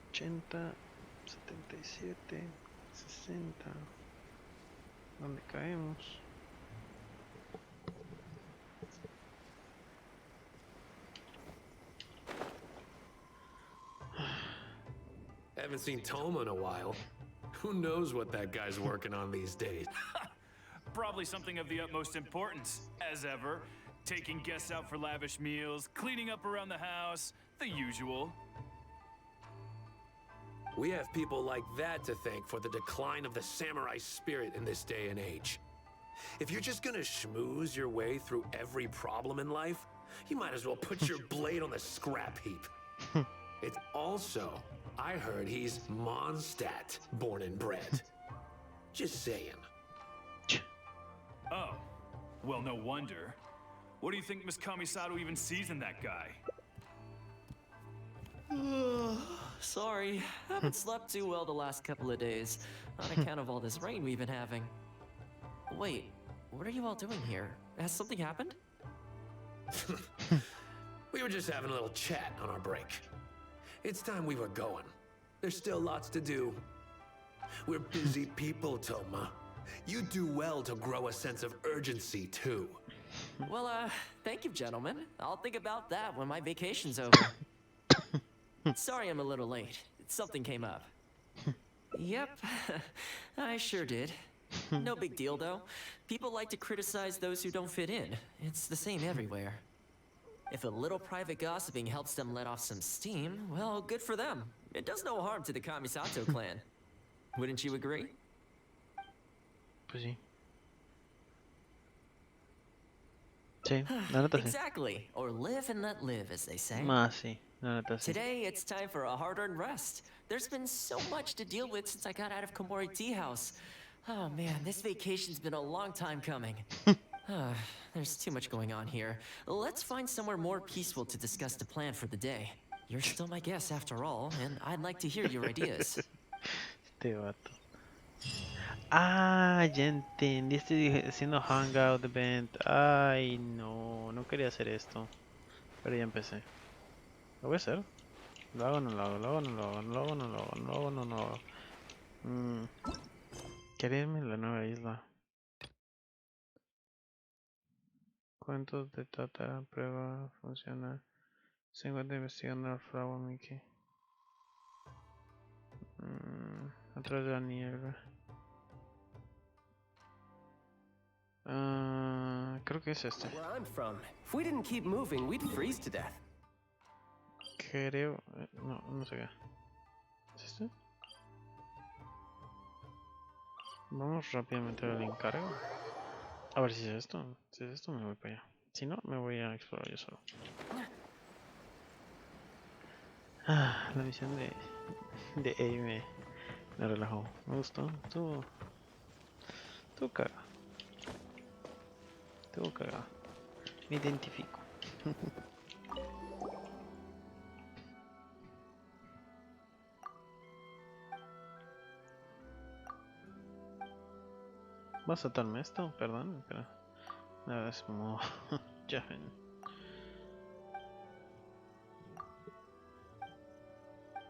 80, 77, 60. ¿Dónde caemos? Haven't seen Toma in a while. Who knows what that guy's working on these days? Probably something of the utmost importance, as ever. Taking guests out for lavish meals, cleaning up around the house, the usual. We have people like that to thank for the decline of the samurai spirit in this day and age. If you're just gonna schmooze your way through every problem in life, you might as well put your blade on the scrap heap. It's also, I heard he's Mondstadt, born and bred. Just saying. Oh, well, no wonder. What do you think Miss Kamisato even sees in that guy? Sorry, haven't slept too well the last couple of days, on account of all this rain we've been having. Wait, what are you all doing here? Has something happened? We were just having a little chat on our break. It's time we were going. There's still lots to do. We're busy people, Toma. You do well to grow a sense of urgency, too. Well, thank you, gentlemen. I'll think about that when my vacation's over. Sorry I'm a little late. Something came up. Yep, I sure did. No big deal, though. People like to criticize those who don't fit in. It's the same everywhere. If a little private gossiping helps them let off some steam, well, good for them. It does no harm to the Kamisato clan. Wouldn't you agree? Pues sí. Sí, la neta sí. Exactly. Or live and let live, as they say. Más sí, la neta sí. Today, it's time for a hard-earned rest. There's been so much to deal with since I got out of Komori Tea House. Oh man, this vacation's been a long time coming. There's too much going on here. Let's find somewhere more peaceful to discuss the plan for the day. You're still my guest after all, and I'd like to hear your ideas. Este vato. Ah, ya entendí. Estoy haciendo hangout event. Ay, no, no quería hacer esto. Pero ya empecé. Lo voy a hacer. Lo hago, no lo hago, lo hago, no lo hago, lo hago, no lo hago, lo hago, no lo hago. Quería irme a la nueva isla. ¿Cuántos de Tata prueba funciona? Se encuentra investigando el fraude Mickey. Atrás de la niebla. Creo que es este. Where I'm from, if we didn't keep moving, we'd freeze to death. Creo... no, no sé qué. ¿Es este? Vamos rápidamente al encargo. A ver si es esto. Si es esto, me voy para allá. Si no, me voy a explorar yo solo. La misión de A me relajó. Me gustó. Estuvo cagado. Estuvo cagado. Me identifico. ¿Vas a saltarme esto? Perdón, espera. Nada, es como... ya ven.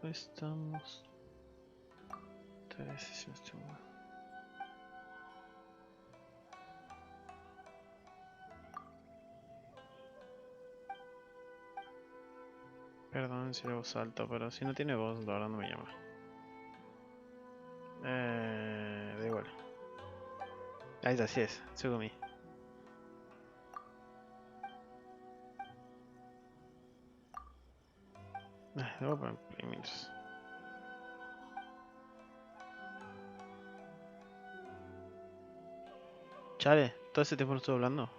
Estamos... 13, si no estoy mal. Perdón si luego salto, pero si no tiene voz, la verdad no me llama. Da igual. Ahí está, así es, Tsugumi. Le voy a poner play mientras. Chale, todo ese tiempo no estoy hablando.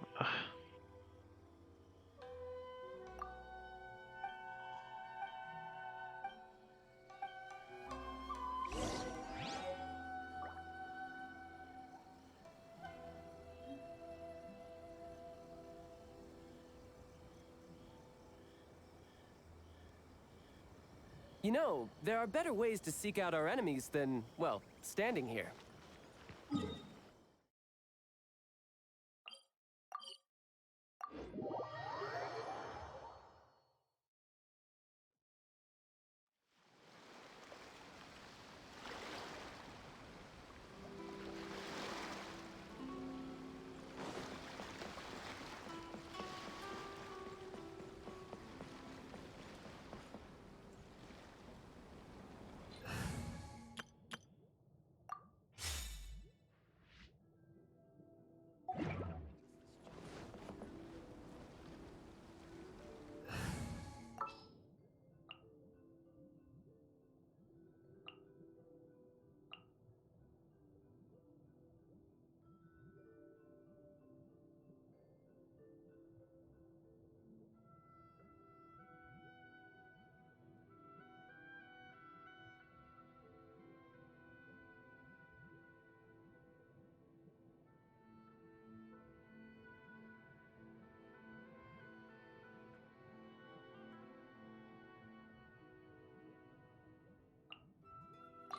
You know, there are better ways to seek out our enemies than, well, standing here.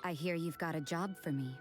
I hear you've got a job for me.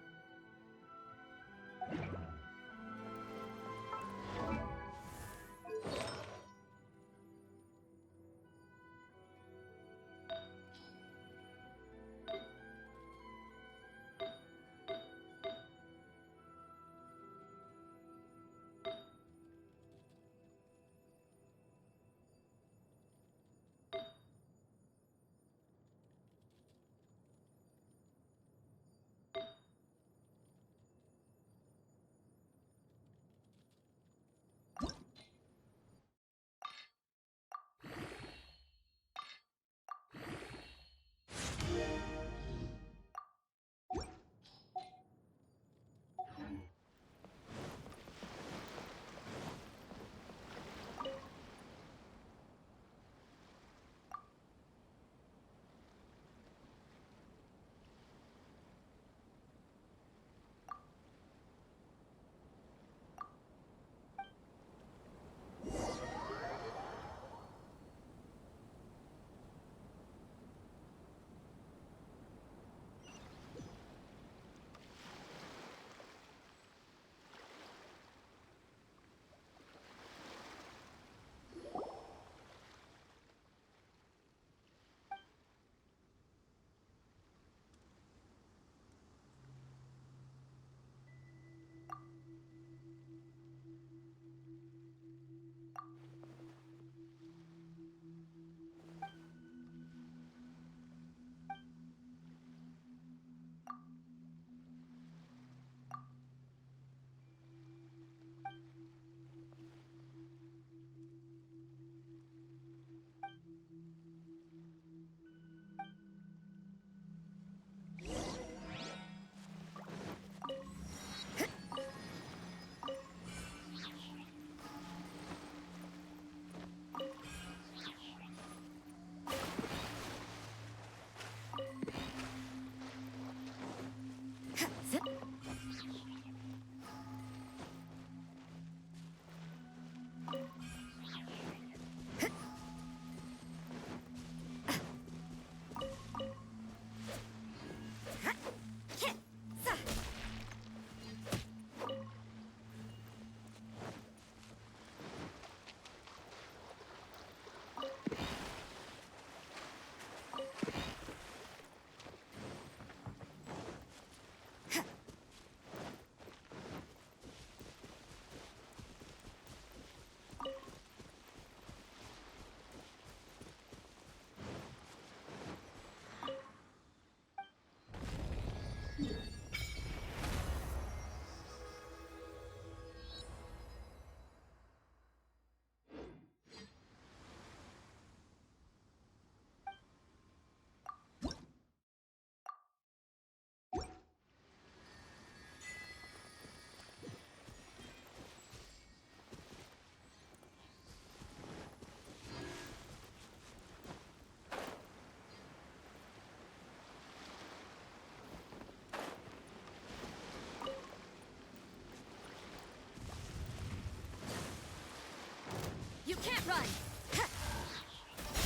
You can't run!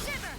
Shiver!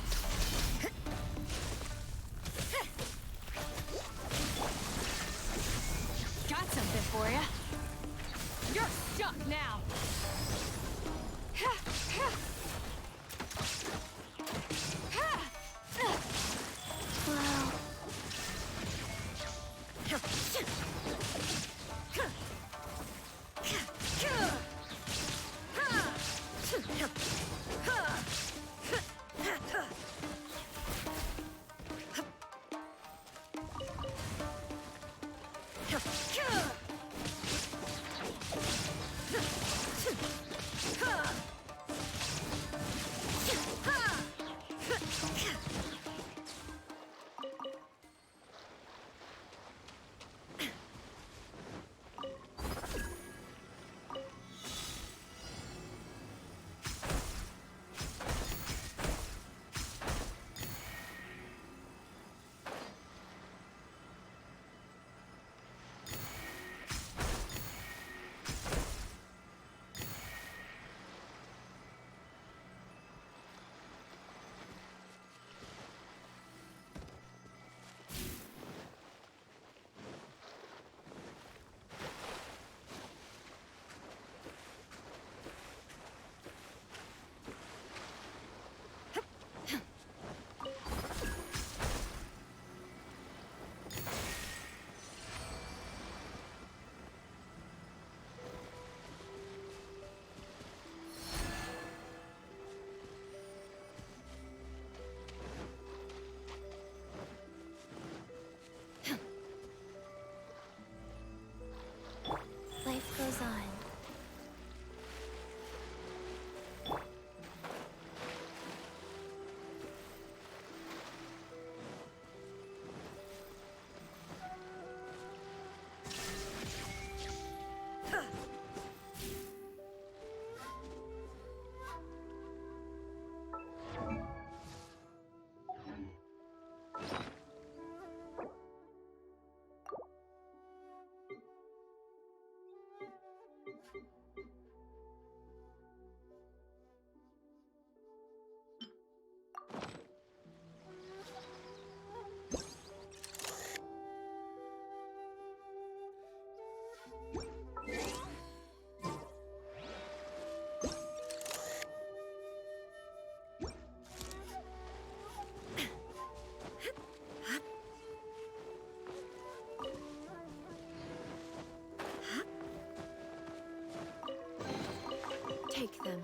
Take them.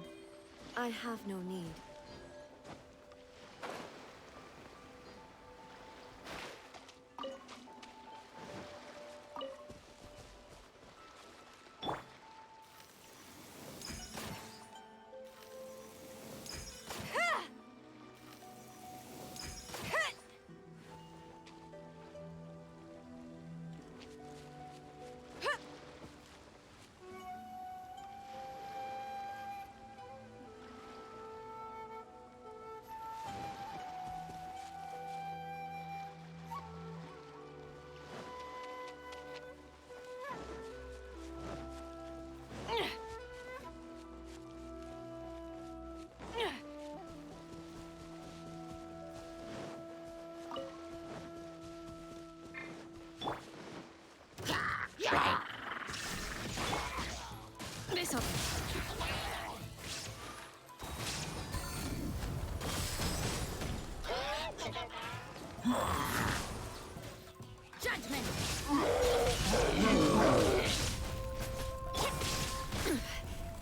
I have no need. Eso. Judgment.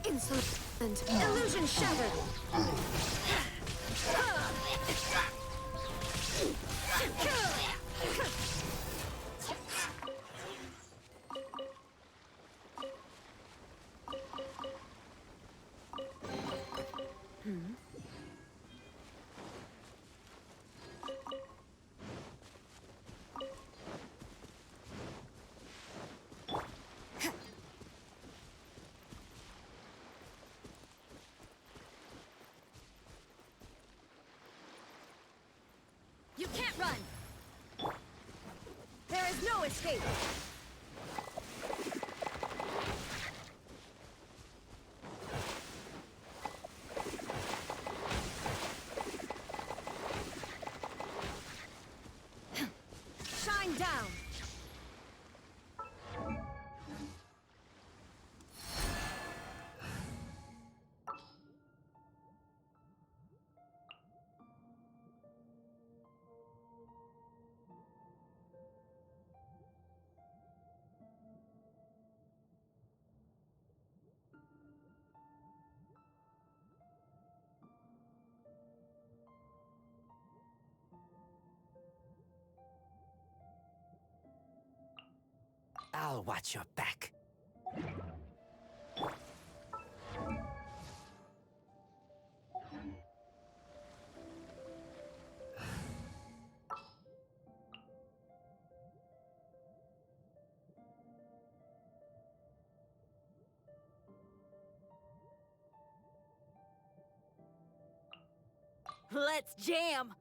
Insolent. Illusion shattered. You can't run! There is no escape! Shine down! I'll watch your back. Let's jam!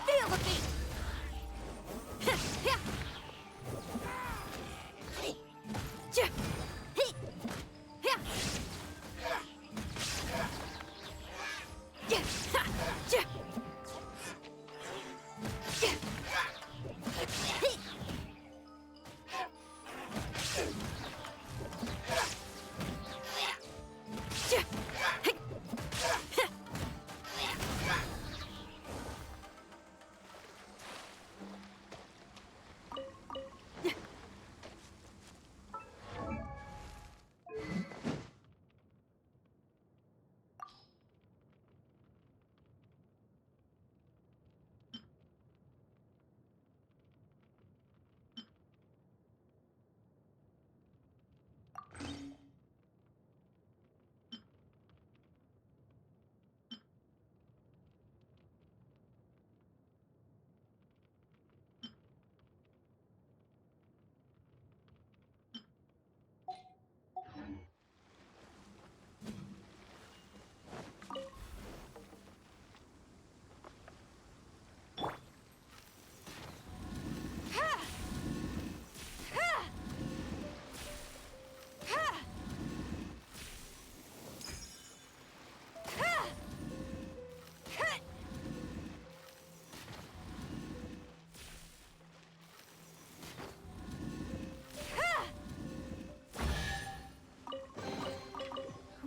Feel the beat!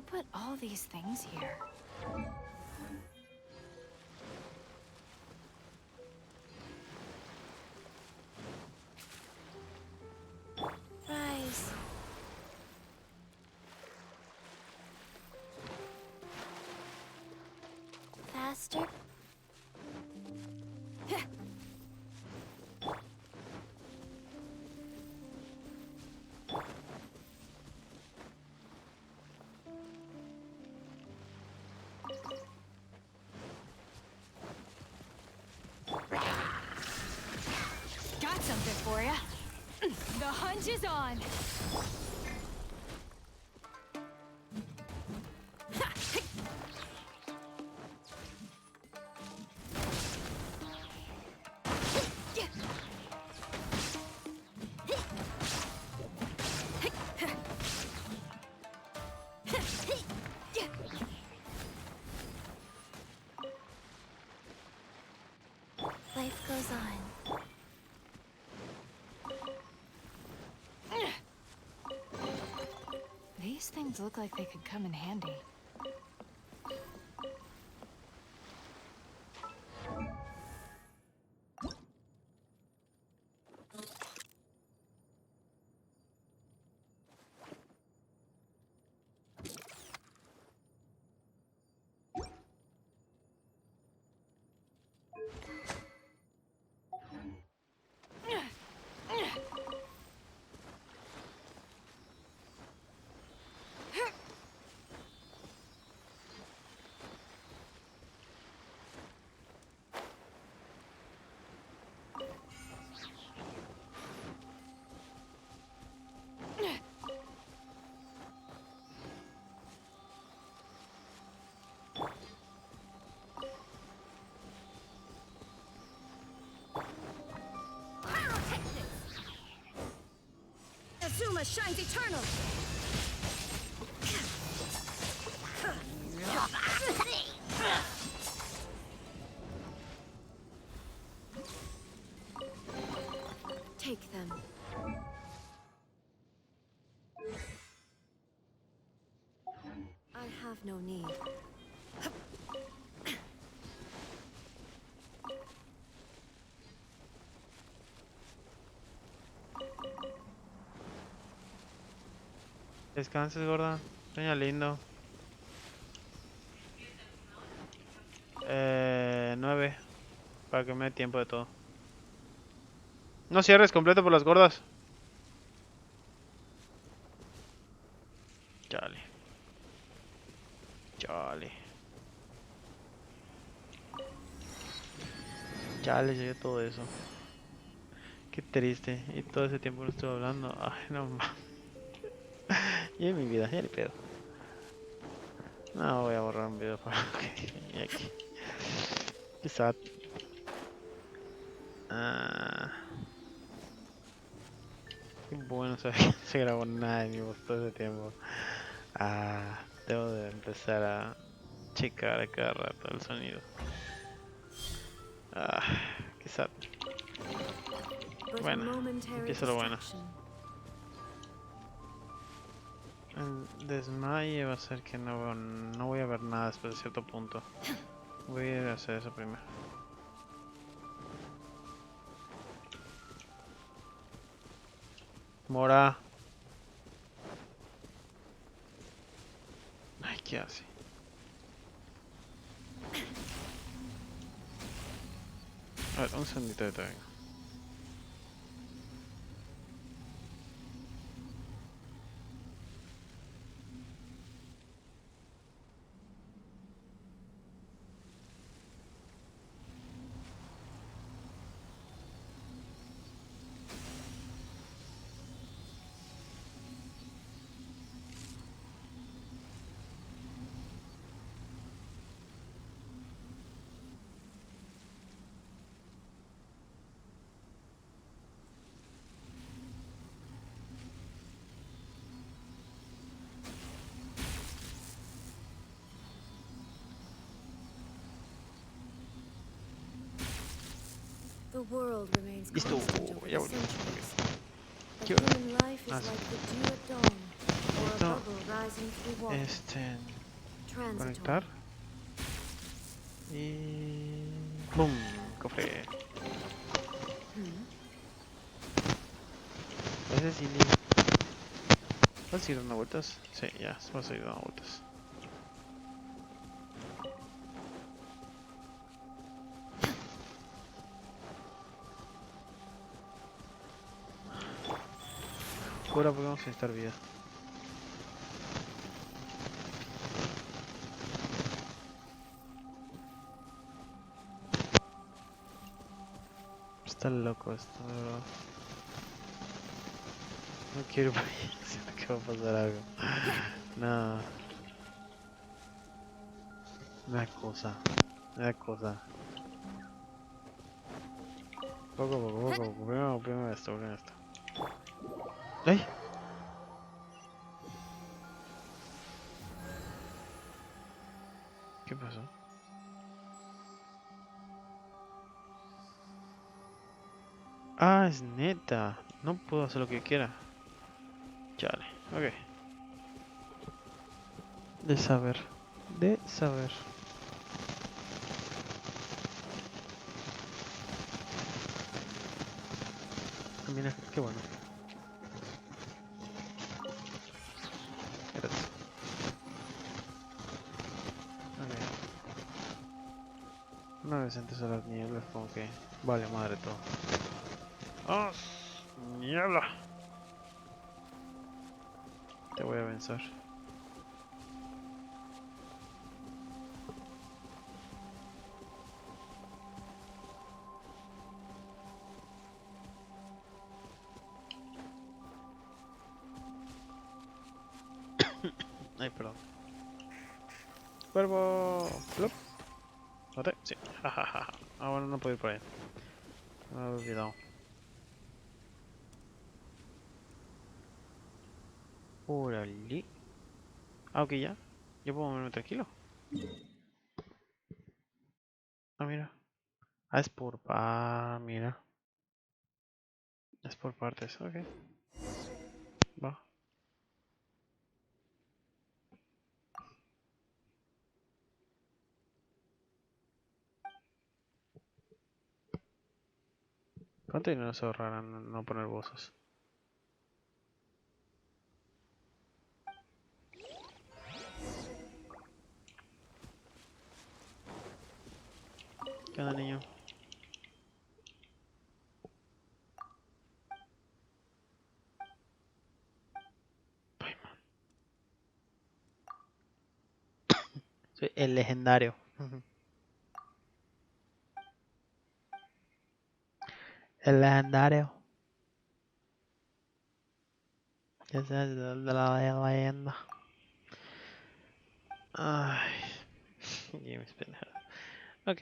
Put all these things here. Rise. Faster. Got something for ya. The hunt is on. Life goes on. These things look like they could come in handy. Azuma shines eternal! Take them. I have no need. Descanses, gorda. Sueña lindo. 9. Para que me dé tiempo de todo. No cierres completo por las gordas. Chale. Chale. Chale, llegué todo eso. Qué triste. Y todo ese tiempo lo estuve hablando. Ay, no mames. Y en mi vida, ya ni pedo. No, voy a borrar un video para que aquí. Quizá. Qué bueno, se grabó nada de mi voz todo ese tiempo. Debo de empezar a checar a cada rato el sonido. Quizá. Bueno, empiezo lo bueno. El desmaye va a ser que no voy a ver nada después de cierto punto. Voy a ir a hacer eso primero. Mora. Ay, ¿qué hace? A ver, un segundito de todavía. The world remains Listo, constant over ya the volví. centuries. But ¿Qué hora? human life is like the dew at dawn, or a Esto, bubble rising through water. conectar Transitory. y ¡boom! Cofre. Ese sí. ¿Vas a seguir dando vueltas? Sí, ya, vas a seguir dando vueltas. Ahora podemos necesitar vida. Está loco esto, de verdad. No quiero ir por ahí, siento que va a pasar algo. No. Me da cosa. Me da cosa. Poco a poco, poco a poco. Primero esto, primero esto. ¡Ay! ¿Qué pasó? Es neta. No puedo hacer lo que quiera. Chale, ok. De saber. De saber. Mira, qué bueno. Gracias. Ok. Una vez entres a las nieblas, como que vale madre todo. ¡Vamos! ¡Niebla! Te voy a vencer. Ay, perdón. ¡Cuervo! ¡Plop! ¿Mate? Sí. Jajaja. Bueno, no puedo ir por ahí. Me había olvidado. Órale. Ok, ya. Yo puedo moverme tranquilo. Mira. Es por... mira. Es por partes, ok. Va. ¿Cuánto dinero se ahorrarán no poner voces? ¿Qué onda, niño? Soy el legendario. El legendario. Ya sabes, de la leyenda. Ay, games pendejadas. Ok.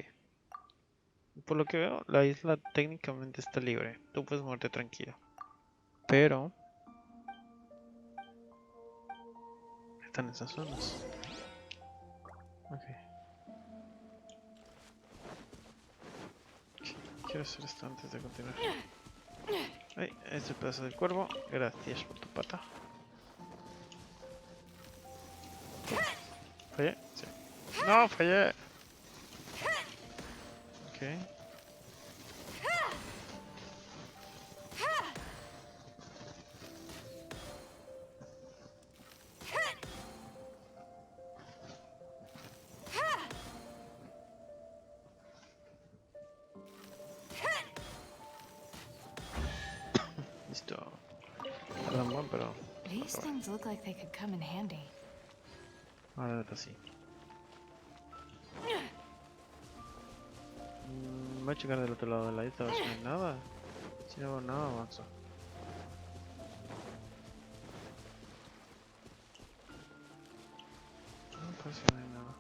Por lo que veo, la isla técnicamente está libre. Tú puedes moverte tranquilo. Pero están esas zonas. Ok. Quiero hacer esto antes de continuar. Ay, este pedazo del cuervo. Gracias por tu pata. ¿Fallé? Sí. ¡No, fallé! Ok. Listo. Tardan buen, pero... These things look like they could come in handy. Ahora sí. Voy a checar del otro lado de la isla, a ver si no hay nada. Si no veo nada, avanzo. No, parece que no hay nada.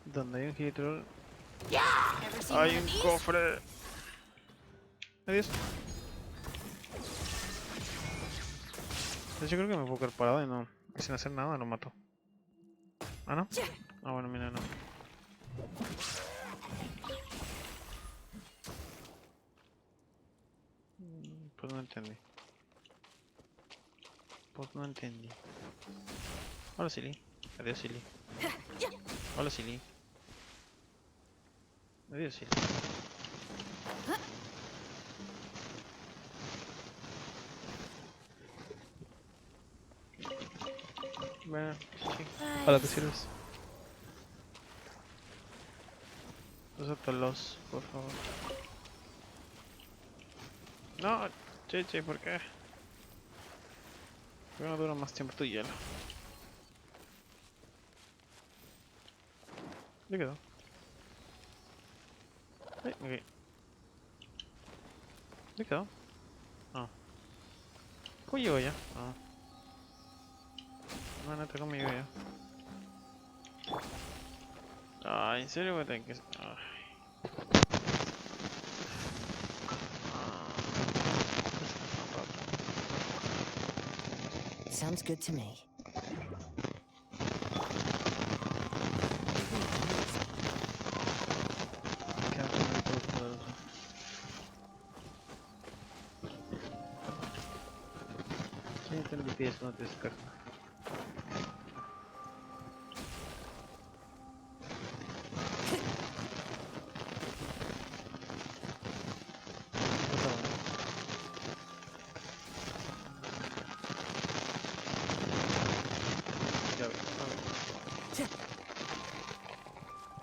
Donde hay un hitler, hay un cofre. Adiós. Yo creo que me puedo quedar parado y no, y sin hacer nada lo mato. Ah, no. Ah, bueno, mira, no. Pues no entendí. Pues no entendí. Hola, Silly. Adiós, Silly. Hola, Silly. Adiós, Silly. Bueno, sí. Hola, ¿te sirves? Úsatelos, por favor. No, Cheche, ¿por qué? ¿Por qué no dura más tiempo tu hielo? ¿Ya quedó? Ay, ok. ¿Ya quedó? Ah. Cuyo ya. Ah. No, no está conmigo ya. Ay, en serio voy a tener que... Ay. Sounds good to me. Sí, tengo el pie, no te descarga.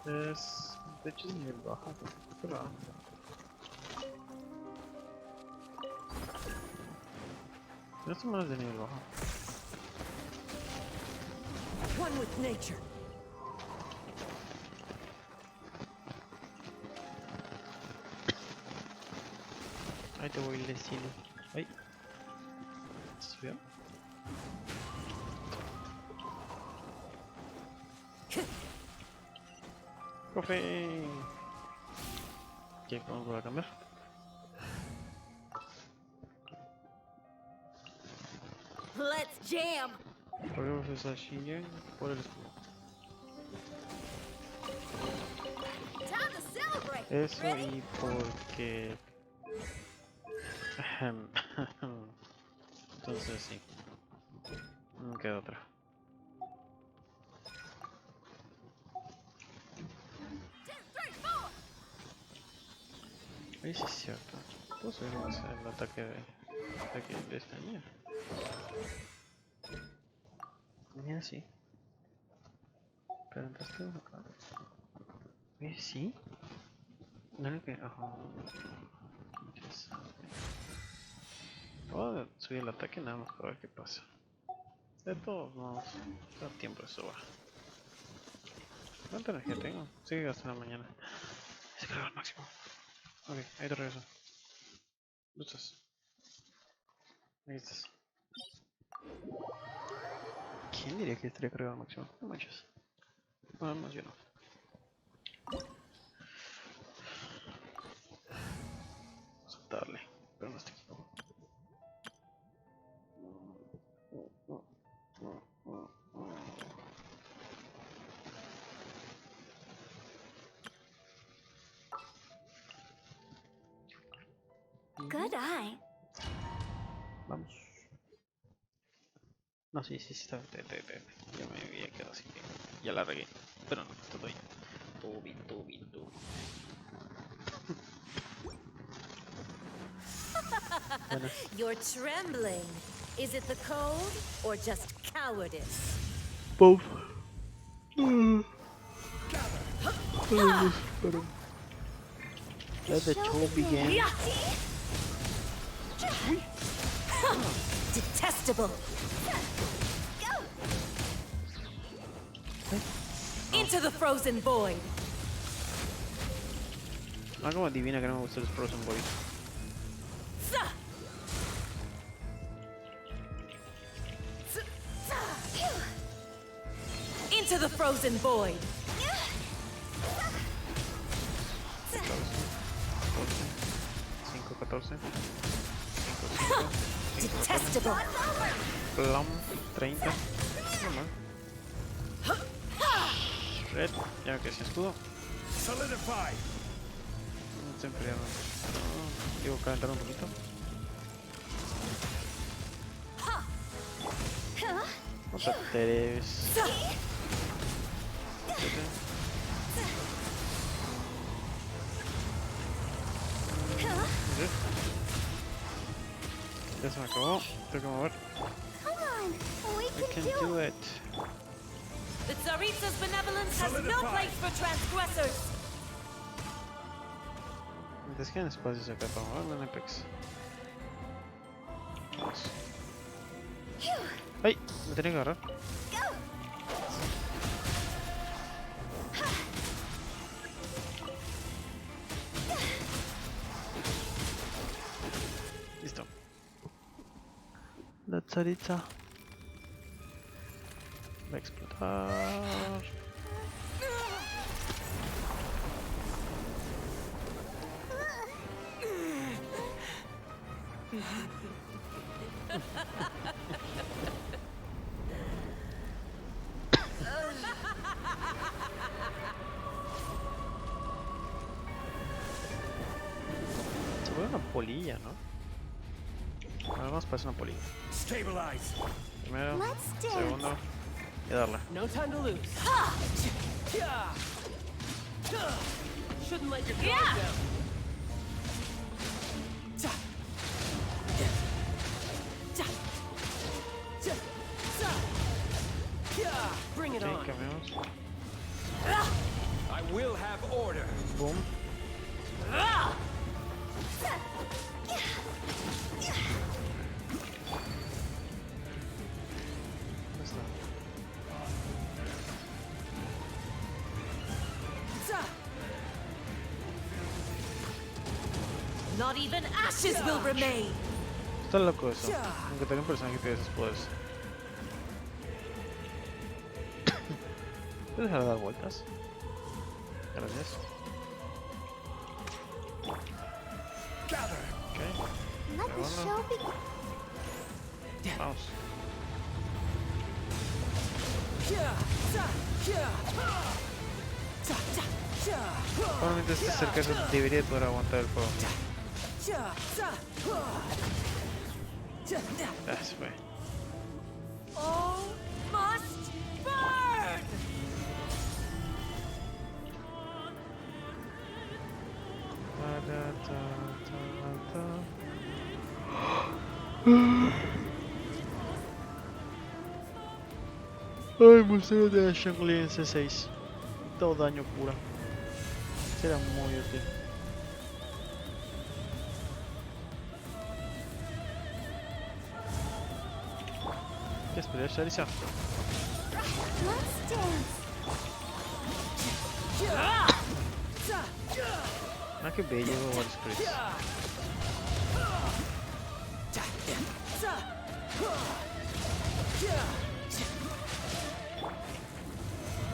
Es... De hecho es nivel bajo. Qué raro. No estoy más de nivel bajo. One with nature. Ahí te voy, Leslie. Ay. ¿Subió? ¡Profe! ¿Qué? ¿Vamos a cambiar? Let's jam. Podemos usar Shinyan por el escudo. Time to celebrate. Eso Ready? y porque... Entonces sí. No me queda otra. Ahí sí es cierto. Puedo subir más el ataque de esta niña. Mira, sí. Pero entonces tengo acá. Sí. No le que. Ajá. Interesante. Voy a subir el ataque nada más para ver qué pasa. De todos modos, da tiempo de sobar. ¿Cuánta energía tengo? Sí, hasta la mañana. Se carga al máximo. Ok, ahí te regreso. ¿Dónde estás? Ahí estás. ¿Quién diría que estaría cargado al máximo? No manches. No, más yo no. Vamos a darle, pero no está aquí. Good eye. Vamos. No, sí, está. Ya me había quedado así que ya la regué. Pero no, está todo bien. Todo bien, todo bien, todo bien. You're trembling. Is it the cold or just cowardice? Both. Let the show begin. Detestable. Into the frozen void. Ah, como adivina que no me gusta el Frozen Boy. Into the frozen void. 14. Detestable. Plum 30. Normal. Red, ya que sin escudo. Solidify. Estoy enfriando. Digo, calentar un poquito. No te atreves. Ya se me acabó. Tengo que mover. Come on, we I can can do it. The Tsaritsa's benevolence has no place for transgressors. Mientras quedan espacios acá para moverlo en Apex. Vamos. ¡Ay! Me tenía que agarrar. Listo. La Tsaritsa va a explotar. Se ve una polilla, ¿no? Además parece una polilla. Stabilize. Primero, Let's dance. segundo y darle. No time to lose. Shouldn't let your guard down. Bring it Ok, on. cambiamos. I will have order. Boom. ¿Dónde está? Not even ashes will remain. Está loco eso. Aunque tenga un personaje que tiene esos poderes. ¿Puedes dejar de dar vueltas? Gracias. Ok. Let the Segundo. show begin. Vamos. Probablemente este cercazo debería poder aguantar el fuego. Ah, se fue. All must burn. Ay, museo de Shangli en C6. Todo daño cura. Será muy útil. ¿Quieres pelear, Sharisa? Let's dance. Ah, qué bello, varios crits.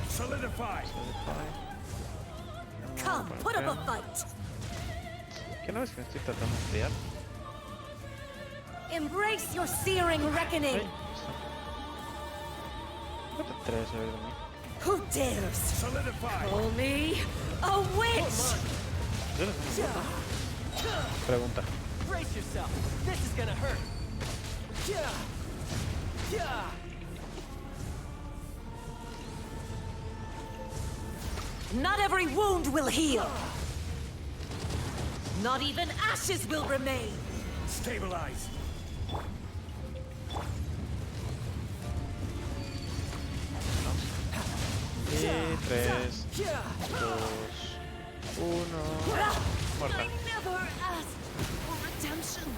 Solidify. Come, put up a fight. ¿Qué no es que me estoy tratando de pelear? Embrace your searing reckoning. Ay, ¿cuánto traes a ver de mí? Who dares Solidify. call me a witch? ¿Yo no sé nada? Pregunta. Brace yourself. This is gonna hurt. Not every wound will heal. Not even ashes will remain. Stabilize. Y 3, 2, 1. Muerta. I never asked for redemption.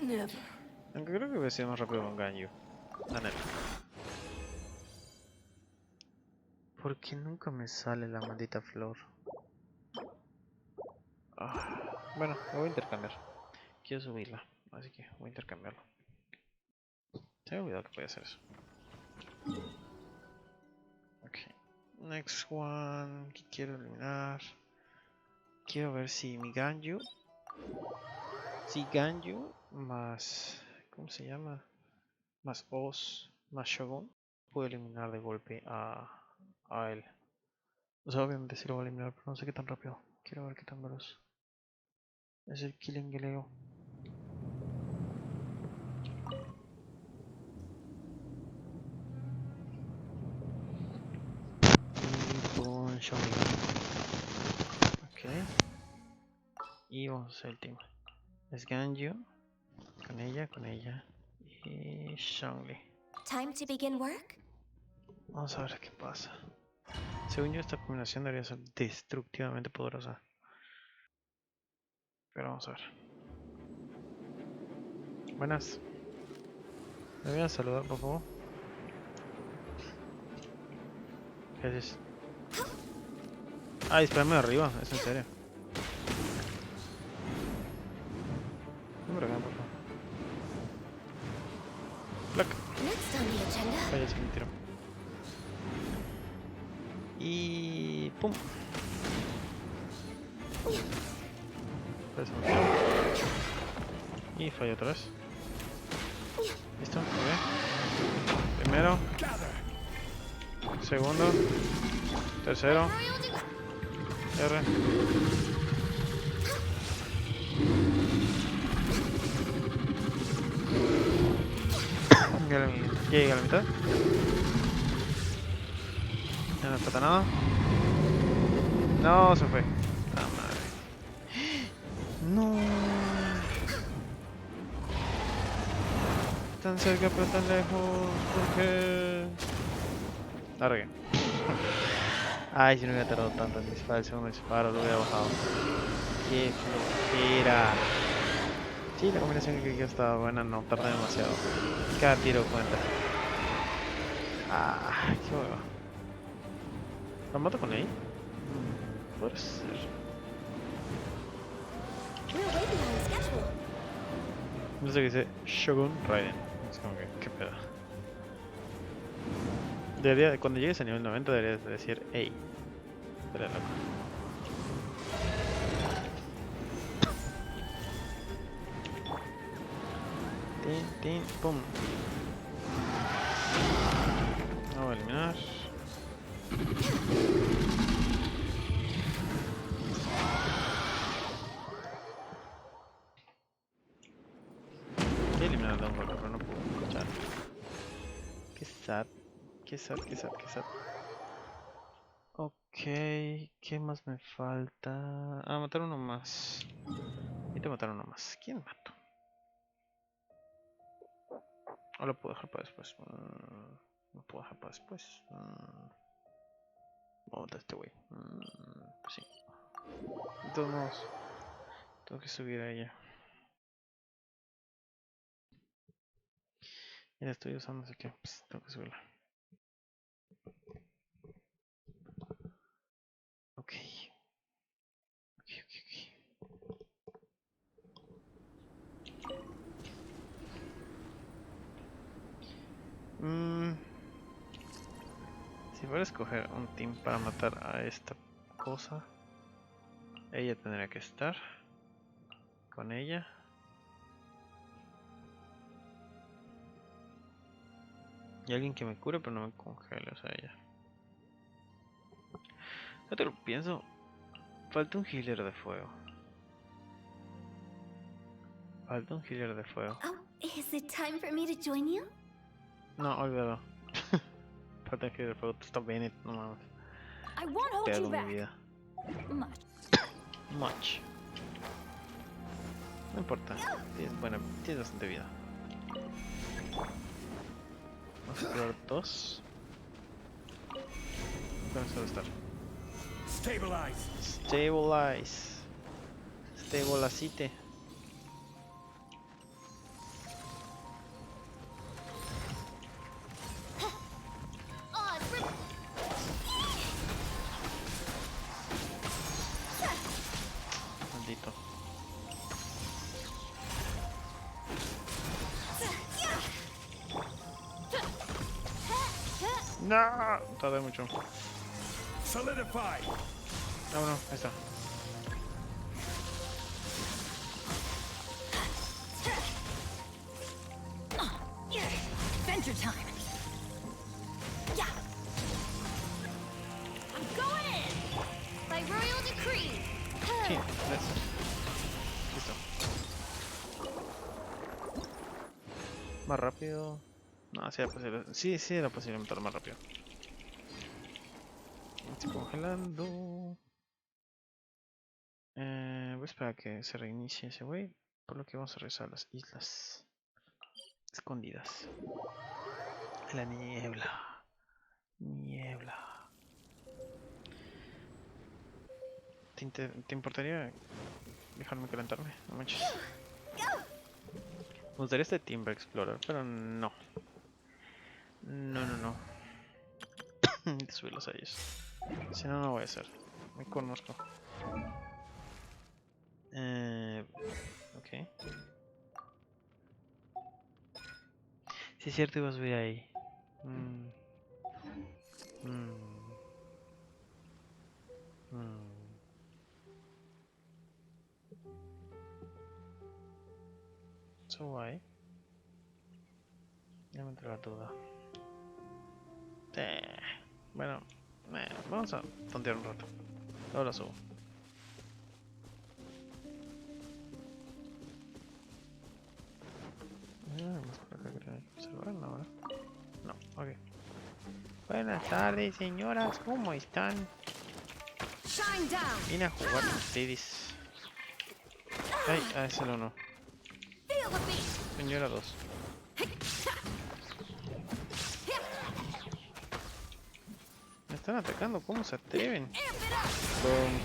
Never. Aunque creo que hubiera sido más rápido con Ganyu. La neta. ¿Por qué nunca me sale la maldita flor? Bueno, lo voy a intercambiar. Quiero subirla, así que voy a intercambiarlo. Se me olvidó que podía hacer eso. Ok. Next one. ¿Qué quiero eliminar? Quiero ver si mi Ganyu. Si Ganyu más. ¿Cómo se llama? Más Oz, más Shogun. Puedo eliminar de golpe a él. O sea, obviamente sí lo voy a eliminar, pero no sé qué tan rápido. Quiero ver qué tan veloz. Es el Killing Geleo. Y con Shogun. Ok. Y vamos a hacer el team. Es Ganyu. Con ella. Y Shangli. Time to begin work? Vamos a ver qué pasa. Según yo, esta combinación debería ser destructivamente poderosa. Pero vamos a ver. Buenas. ¿Me voy a saludar, por favor? Gracias. Ah, disparame de arriba, es en serio. Ven por acá, por favor. Plac. Next on the agenda. Vaya, se me tiró. Y... ¡pum! Pues, y falló otra vez. Listo, ok. Primero. Segundo. Tercero. R. Ya llegué a la mitad. Ya no falta nada. No, se fue. La madre. No. Tan cerca pero tan lejos. ¿Por qué? Largue. Ay, si no hubiera tardado tanto en disparar el segundo disparo, lo hubiera bajado. Qué flojera. Sí, la combinación que estaba buena, no tarda demasiado. Cada tiro cuenta. Ah, qué hueva. ¿Lo mato con ahí? Puede ser. We're way behind schedule. No sé qué dice Shogun Raiden. Es como que, qué pedo. Debería, cuando llegues a nivel 90 deberías decir, hey. Espera, loco. Tin, pum. No voy a eliminar. Voy a eliminar a Don Rocker, pero no puedo escuchar. Qué sad. Qué sad. Ok, ¿qué más me falta? Ah, matar uno más. Necesito matar uno más. ¿Quién mato? O lo puedo dejar para después. Lo puedo dejar para después. Vamos a matar a este güey. Pues sí. De todos modos, tengo que subir a ella. Y la estoy usando, así que pues, tengo que subirla. Ok. Ok. Si fuera a escoger un team para matar a esta cosa, ella tendría que estar con ella. Y alguien que me cure pero no me congele, o sea, ella. Yo te lo pienso. Falta un healer de fuego. Falta un healer de fuego. Oh, is it time for me to join you? No, olvídalo. Falta un healer de fuego. Está Bennett, no mames. I won't hold Pedo you mi back. vida. Much. Much. No importa. Tienes, bueno, tienes bastante vida. Vamos a tirar 2. Con eso debe estar. Stabilize. Stabilize. Stabilizate. Maldito. No, tardé mucho. Solidify. Ah, bueno, ahí está. Adventure time. Yeah. I'm going in. By royal decree. Sí, gracias. Listo. Más rápido. No, sí era posible. Sí, sí era posible matar más rápido. Estoy congelando. Voy a esperar a que se reinicie ese güey. Por lo que vamos a regresar a las islas escondidas. En la niebla. Niebla. ¿Te importaría dejarme calentarme? No manches. Me gustaría este Timber Explorer, pero no. No, no, no. Necesito subirlos a ellos. Si no, no voy a hacer. Me conozco. Ok. Sí, es cierto, iba a subir ahí. Mm. Mm. Mm. Subo ahí. Ya me entró la duda. Bueno, vamos a tontear un rato. Ahora subo. Vamos por acá, creo que observar, no, ¿verdad? No, ok. Buenas tardes, señoras, ¿cómo están? Shine down. Vine a jugar con ustedes. Ay, es el 1. Feel the beat. Señora 2. Me están atacando, ¿cómo se atreven? Boom.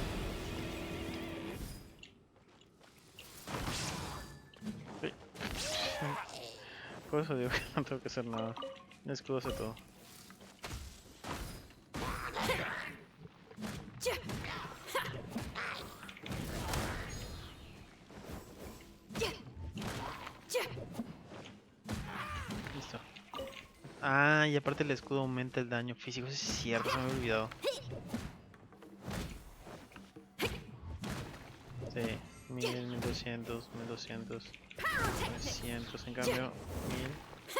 Sí. Por eso digo que no tengo que hacer nada. El escudo hace todo. Listo. Ah, y aparte el escudo aumenta el daño físico. Eso es cierto, se me había olvidado. Sí, 1000, 1200, 1200, 300, en cambio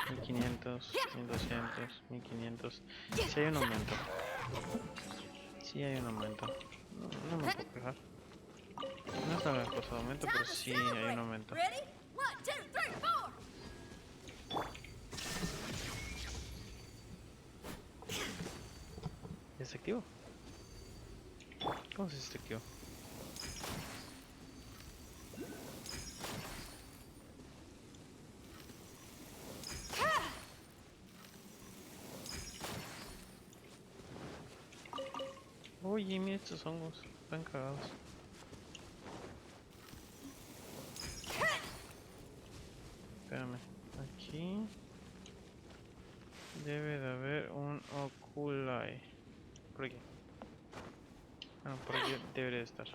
1000, 1500, 1200, 1500. Sí hay un aumento. Sí hay un aumento. No, no me puedo quejar. No es la gran cosa de aumento, pero sí hay un aumento. ¿Ya está activo? ¿Cómo se está activo? Oye, mira estos hongos, están cagados. Espérame, aquí debe de haber un oculi. Por aquí. Bueno, por aquí debería de estar.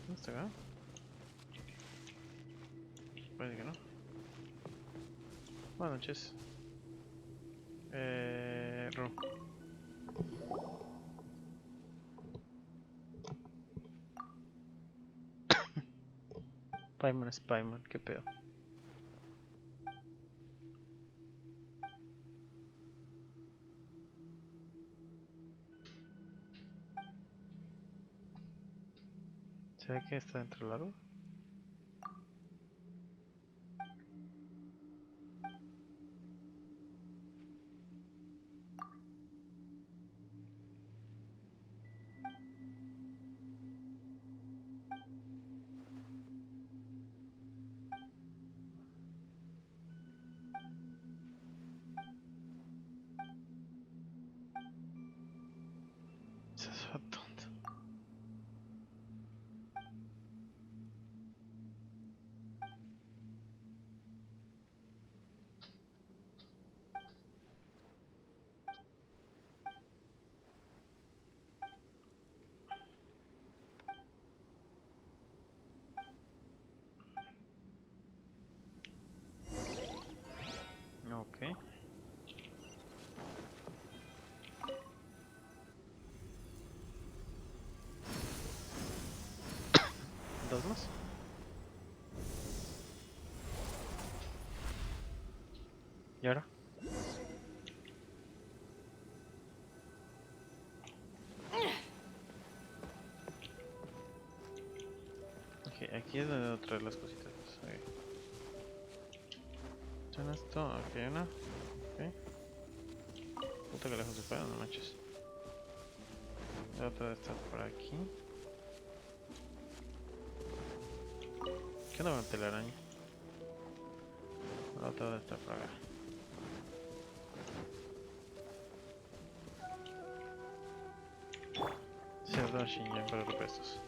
¿Dónde está acá? Parece que no. Buenas noches. raro. Paimon es Paimon, qué pedo. ¿Se ve que está dentro del árbol? Se fue tonto. Ok. Dos más. ¿Y ahora? Ok, aquí es donde debo traer las cositas. Okay. ¿Son esto? Ok, una. Ok. Puta que lejos se fue, no manches. La otra está por aquí. ¿Qué onda con la telaraña? La otra debe estar por acá. Cerdo Shinjan para repuestos.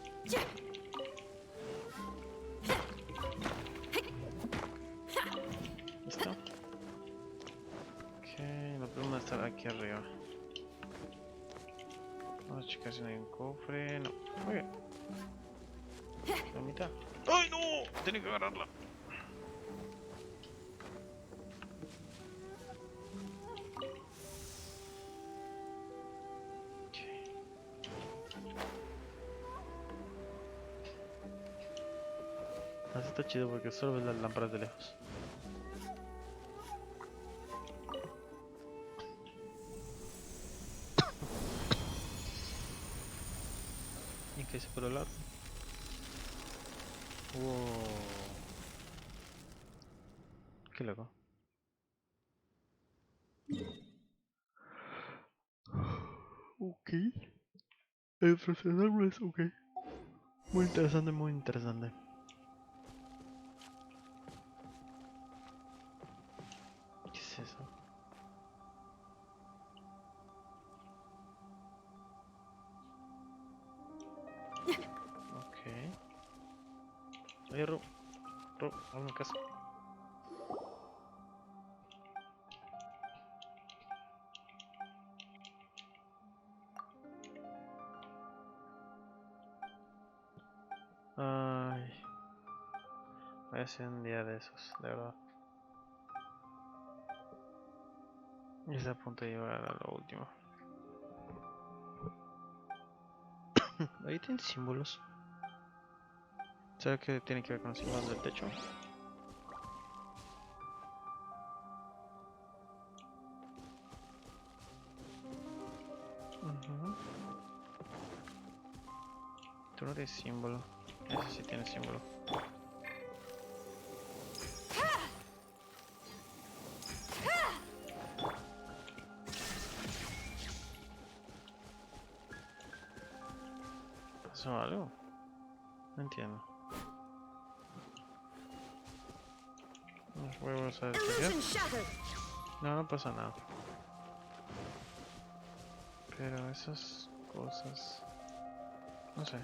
¿Listo? Ok, la pluma estará aquí arriba. Vamos a checar si no hay un cofre. No. Ok. La mitad. ¡Ay, no! Tenía que agarrarla. Así está chido porque solo ves las lámparas de lejos. ¿Y qué hice por el árbol? Wow. Qué loco. Ok. El profesor es ok. Muy interesante, muy interesante. ¿Qué es eso? Ok. Oye, Ru, hazme caso. Ay. Va a ser un día de esos, de verdad. Y está a punto de llegar a lo último. Ahí tienen símbolos. ¿Será que tiene que ver con los símbolos del techo? Tú no tienes símbolo. Ese sí tiene símbolo. ¿Pasó algo? No entiendo. Los huevos a despegar. No, no pasa nada. Pero esas cosas... No sé.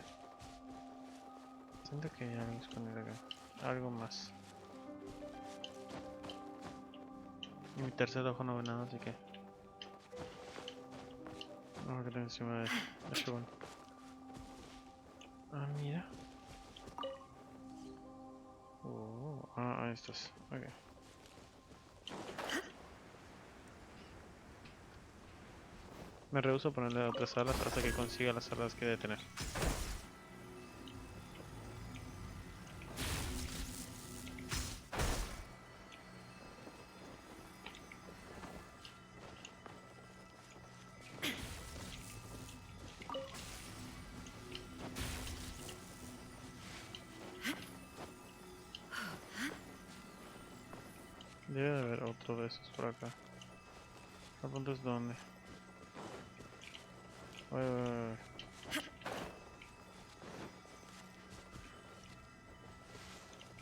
Siento que hay algo escondido acá. Algo más. Y mi tercer ojo no ve nada, así que... Vamos a quedar encima de Shogun. Ah, mira. Oh, ahí estás. Ok. Me rehúso a ponerle otras alas hasta que consiga las alas que debe tener. Debe de haber otro de esos por acá. ¿A punto es dónde? Uy.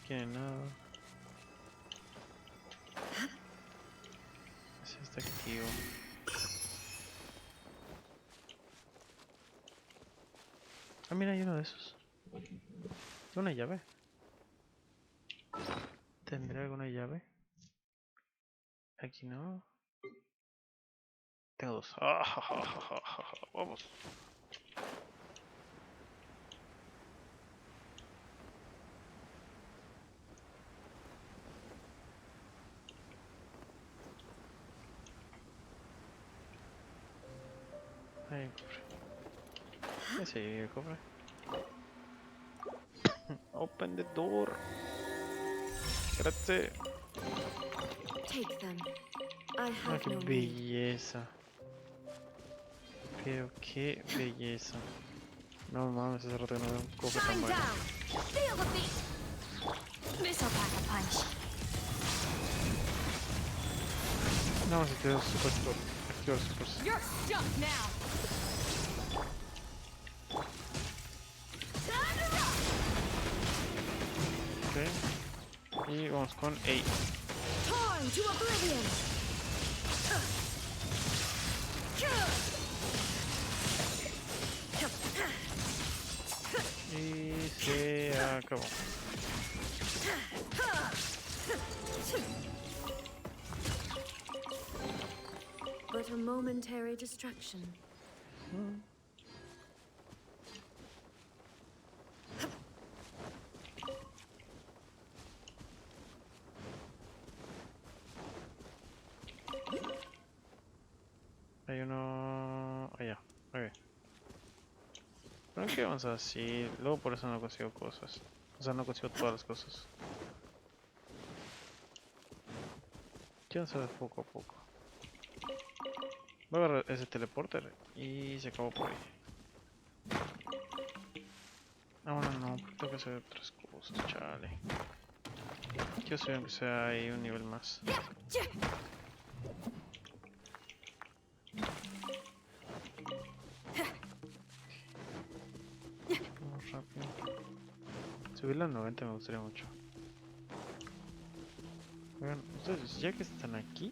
Que nada. Es este activo. Ah, mira, hay uno de esos. Una llave. ¿Tendré alguna llave? Aquí no. Tengo dos. Ah, ja, ja, ja, ja, ja, ja. Vamos. Ay, cofre. Ese ahí el cofre. Open the door. Espérate. Take them. I Ah, have qué no need. belleza. Pero qué belleza. No mames, hace rato que no veo un cofre tan bueno. Feel the beat! This'll pack a punch. No, si quedó super sport. Activar super. You're stuck now! Time to rock! Ok. Y vamos con 8. Torn to oblivion. Y se acabó. But a momentary distraction. Hay uno allá. Ok. Pero que vamos así. Luego por eso no consigo cosas. O sea, no consigo todas las cosas. Quiero saber poco a poco. Voy a agarrar ese teleporter y se acabó por ahí. Ahora no, porque tengo que hacer otras cosas, chale. Quiero saber que sea ahí un nivel más. Vamos rápido. Subirlo a 90 me gustaría mucho. Oigan, ustedes ya que están aquí,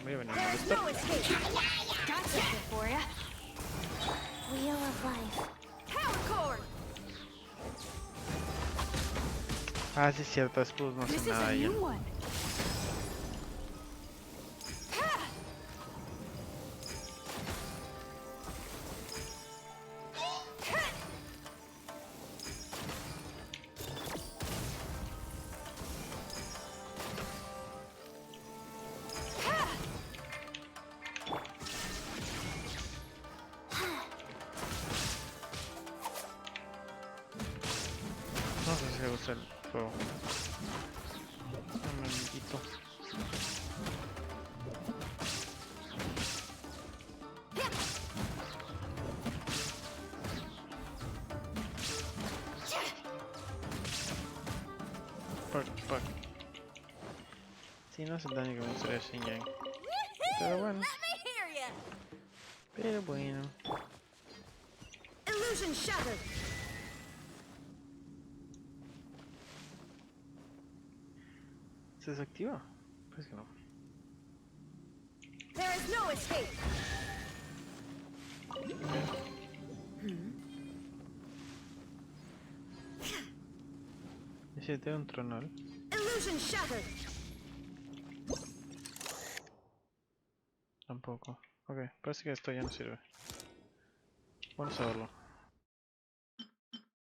voy a venir a molestar. Got something for ya. Wheel of Life. Power cord! Ah, sí es cierto, escudos no This hacen is nada a ya. new one. No sé si le gusta el juego. Un amiguito. Fuck. Sí, no hace el daño que me gustaría Xinjiang. Pero bueno. Pero bueno. Illusion shattered. ¿Se desactiva? Pues que no. There is no escape. ¿Y si tengo un tronal? Illusion shattered. Tampoco. Ok, parece que esto ya no sirve. Vamos a verlo.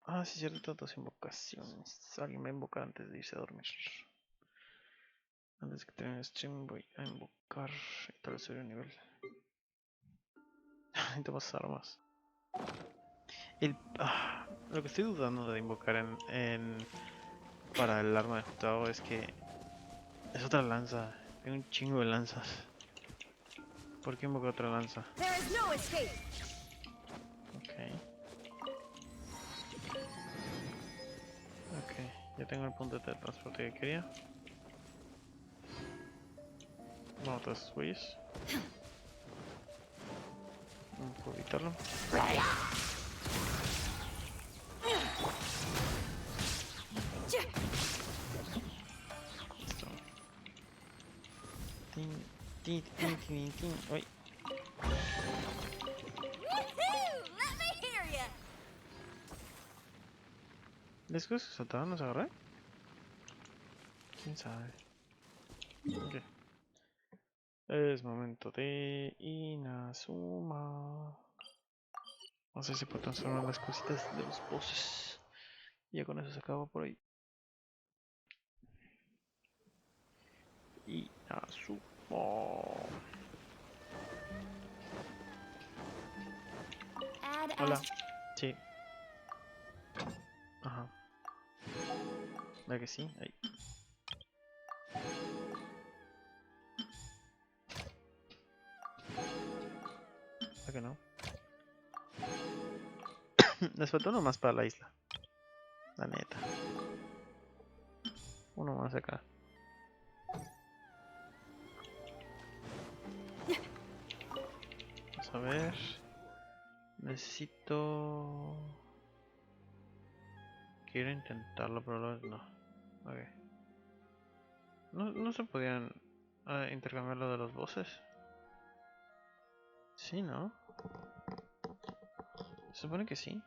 Ah, sí, cierto, tantas invocaciones. Alguien va a invocar antes de irse a dormir. Antes de que termine el stream voy a invocar y tal vez subir un nivel. Necesito más armas. Lo que estoy dudando de invocar para el arma de Jutao es que es otra lanza. Tengo un chingo de lanzas. ¿Por qué invoco otra lanza? Ok. Ok, ya tengo el punto de transporte que quería. Vamos a todos esos güeyes. No puedo evitarlo. Listo. Tin, tin, tin, tin, tin. Uy. ¿Les que se saltaban los agarré? ¿Quién sabe? Ok. Es momento de Inazuma. No sé si puedo transformar las cositas de los bosses. Y ya con eso se acaba por ahí. Inazuma. Hola. Sí. Ajá. ¿Verdad que sí? Ahí. ¿Verdad que no? Les faltó uno más para la isla. La neta. Uno más acá. Vamos a ver. Necesito... Quiero intentarlo, pero no. Ok. No se podían intercambiar lo de los bosses. Sí, ¿no? Se supone que sí.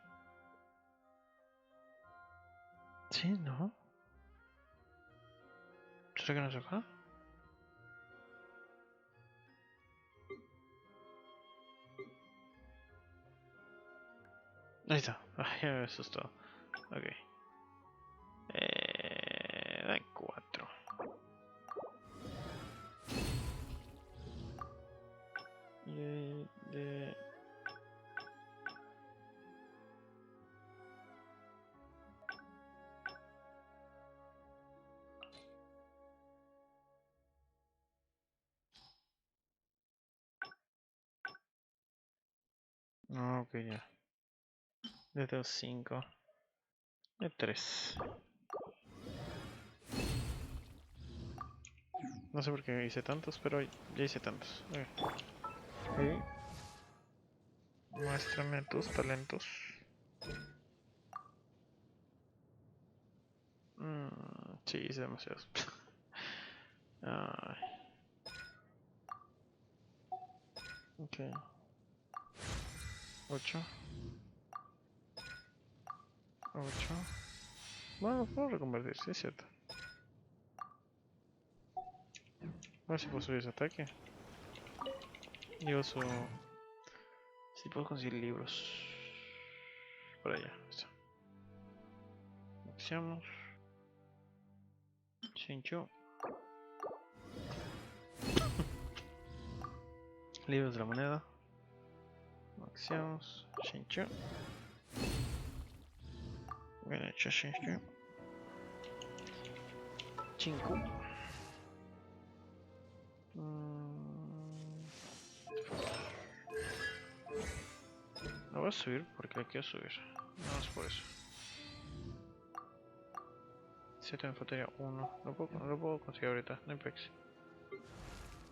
Sí, ¿no? ¿Será que no se acá? Ahí está. Ay, ya me asustó. Ok. Da 4. De... Ah, ok, ya. De 5. De 3. No sé por qué hice tantos, pero ya hice tantos. Ok. Muéstrame tus talentos. Sí, hice demasiados. Ay. Ok. 8. 8. Bueno, puedo reconvertir, sí es cierto. A ver si puedo subir ese ataque. Y uso... Si puedo conseguir libros. Por allá. Está. Maximos. Chincho. Libros de la moneda. Maximos. Chincho. Bien hecho, Chincho. 5. Lo voy a subir porque lo quiero subir. No es por eso. 7 me faltaría 1. No lo puedo conseguir ahorita, no hay pex.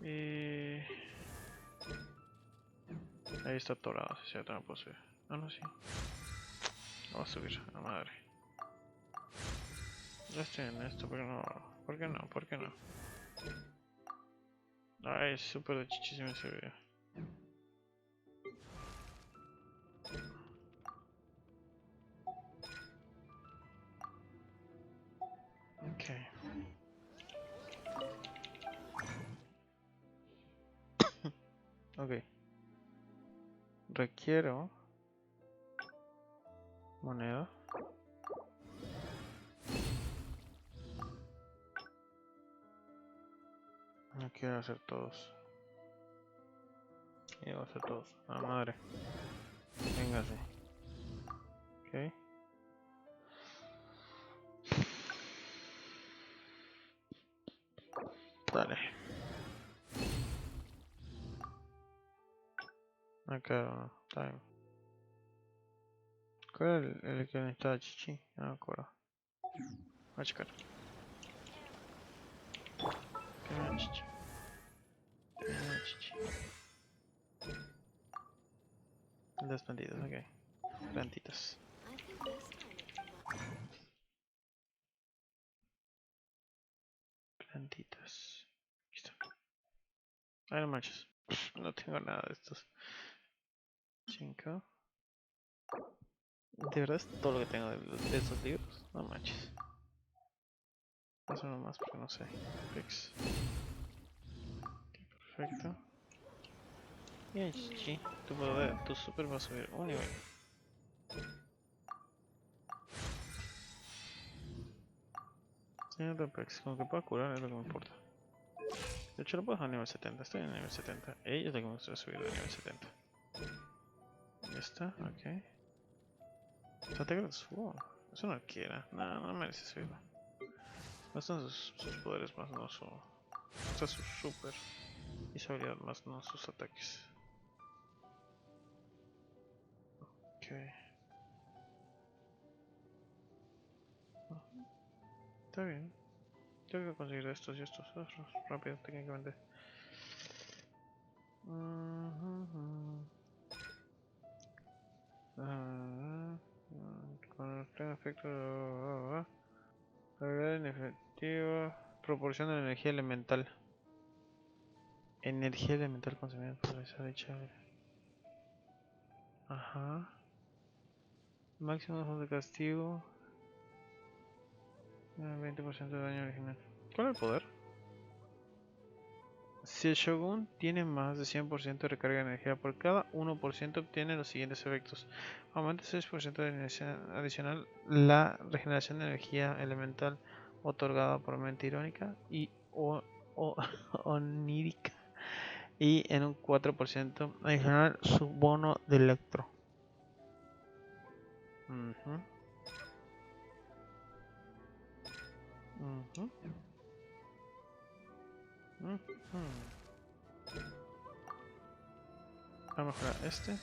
Y... Ahí está atorado, si cierto, no puedo subir. No, sí. Lo voy a subir, a madre. Ya estoy en esto, ¿por qué no? ¿Por qué no? ¿Por qué no? Ay, súper de chichísimo ese video. Ok. Ok. Requiero moneda. No quiero hacer todos. Y vamos a hacer todos. Ah, madre. Véngase. Ok. Dale. Acá, time. ¿Cuál es el que necesitaba chichi? No me acuerdo. Voy a checar. ¿Qué me da chichi? ¿Qué me da chichi? Las plantitas, ok. Plantitas. Plantitas. Listo. Ay, no manches. No tengo nada de estos. 5. ¿De verdad es todo lo que tengo de estos libros? No manches. Paso nomás porque no sé. Fix. Perfecto. Y ahí, chichi. Tu super va a subir un nivel. Señor Apex, con que pueda curar es lo que me importa. De hecho lo puedo dejar a nivel 70, estoy en nivel 70. Ellos es lo que me gusta subir a nivel 70. Ya está, ok. Ataque de subo. Es una arquera, no merece subirlo. No están sus poderes más, no su... Está su super. Y su habilidad más, no sus ataques. Ok. Está bien. Tengo que conseguir estos y estos. Rápido, técnicamente. Con el pleno efecto habilidad inefectiva. Proporción de energía elemental. Energía elemental consumida por esa dicha. Ajá. Máximo de castigo. 20% de daño original. ¿Cuál es el poder? Si el Shogun tiene más de 100% de recarga de energía por cada 1% obtiene los siguientes efectos. Aumenta 6% de energía adicional la regeneración de energía elemental otorgada por mente irónica y onírica. Y en un 4% adicional su bono de electro. Voy a mejorar este.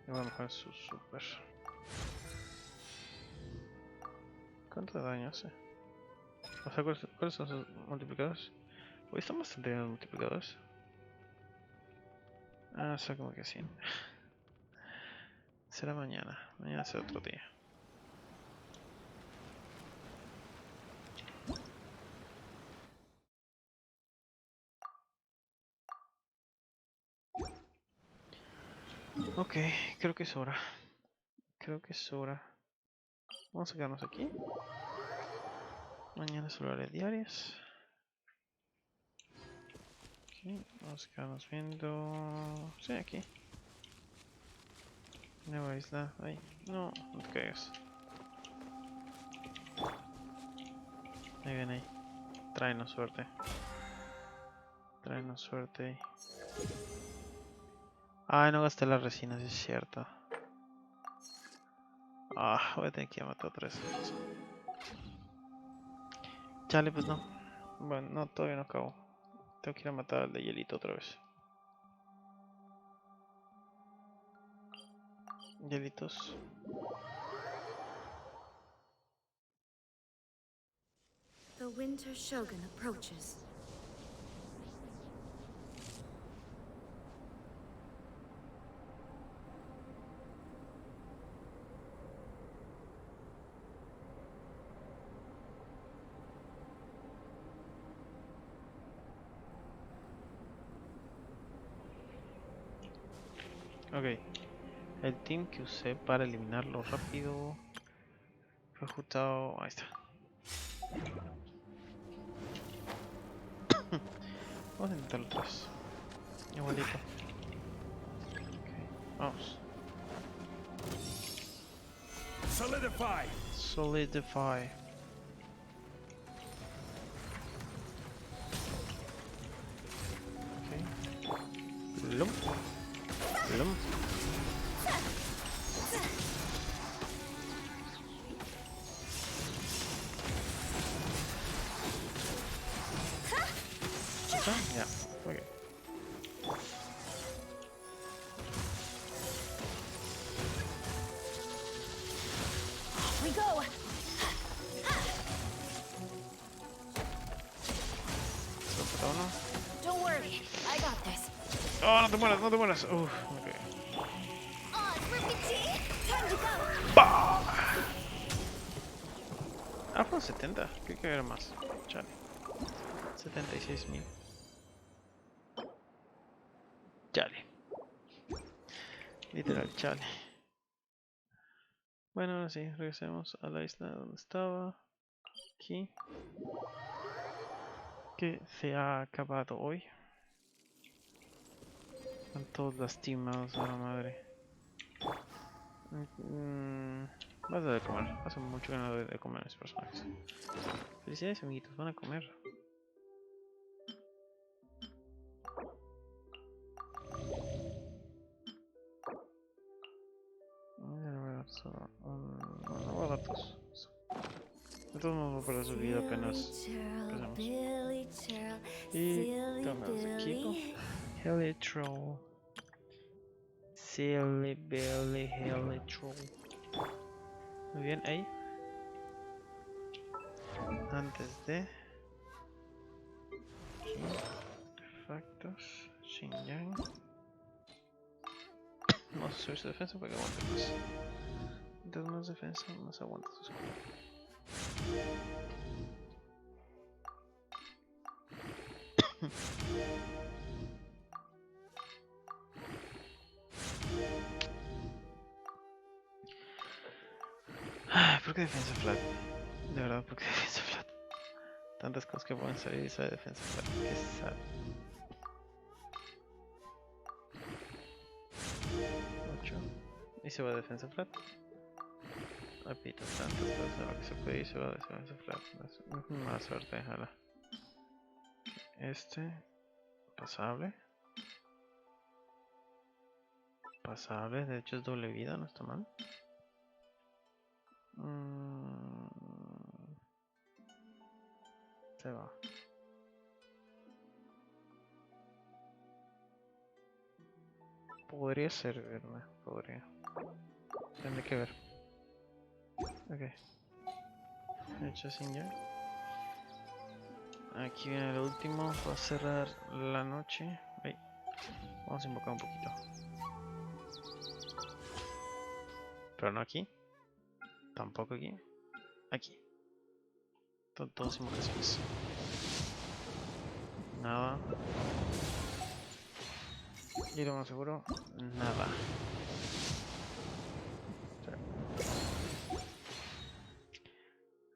Y voy a mejorar su super. ¿Cuánto de daño hace? O sea, ¿cuáles son sus multiplicadores? Hoy están bastante bien los multiplicadores. Ah, son como que 100. Será mañana. Mañana será otro día. Ok, creo que es hora. Vamos a quedarnos aquí. Mañana solo haré diarias. Ok, vamos a quedarnos viendo... Sí, aquí. Nueva isla. Ay, no te caigas. Ahí viene ahí. Tráenos suerte. Ay, no gasté las resinas, es cierto. Ah, voy a tener que ir a matar otra vez. Chale, pues no. Bueno, no, todavía no acabo. Tengo que ir a matar al de hielito otra vez. Hielitos. The Winter Shogun approaches. Ok. El team que usé para eliminarlo rápido fue ajustado. Ahí está. Vamos a intentarlo otra vez. Igualito. Okay, vamos. Solidify. Ok. Blum. Blum. ¿Está? Ya, ok. We go. Sopra uno. Don't worry, I got this. Oh, no te mueras, no te mueras. Uf, ok. Time to go. Ah, fueron 70. Creo que era más. Chale. 76,000. Chale. Literal, chale. Bueno, ahora sí, regresemos a la isla donde estaba. Aquí. Que se ha acabado hoy. Están todos lastimados a la madre. Vas a dar de comer. Hace mucho que no doy de comer a mis personajes. Felicidades, amiguitos, van a comer. No voy a dar dos. De todos modos, voy a perder su vida apenas empezamos. Y tomamos aquí. Helitroll. Silly Billy Helitroll. Muy bien, ahí. Antes de... Aquí. Artefactos. Xinjiang. Vamos a subir su defensa para que aguante más. Mientras más defensa, más aguanta su escudo. ¿Por qué defensa flat? De verdad, ¿por qué defensa flat? Tantas cosas que pueden salir y sale defensa flat. Qué sad. 8. Y se va a defensa flat. Repito, tantas cosas a lo que se puede y se va a defensa flat. Mala suerte, déjala. Pasable. Pasable, de hecho es doble vida, no está mal. Se va. Podría servirme, podría. Tendré que ver. Ok. Hecho sin ya. Aquí viene el último. Va a cerrar la noche. Ay. Vamos a invocar un poquito. Pero no aquí. Tampoco aquí. Aquí. Todas invocaciones. Nada. Y lo más seguro, nada.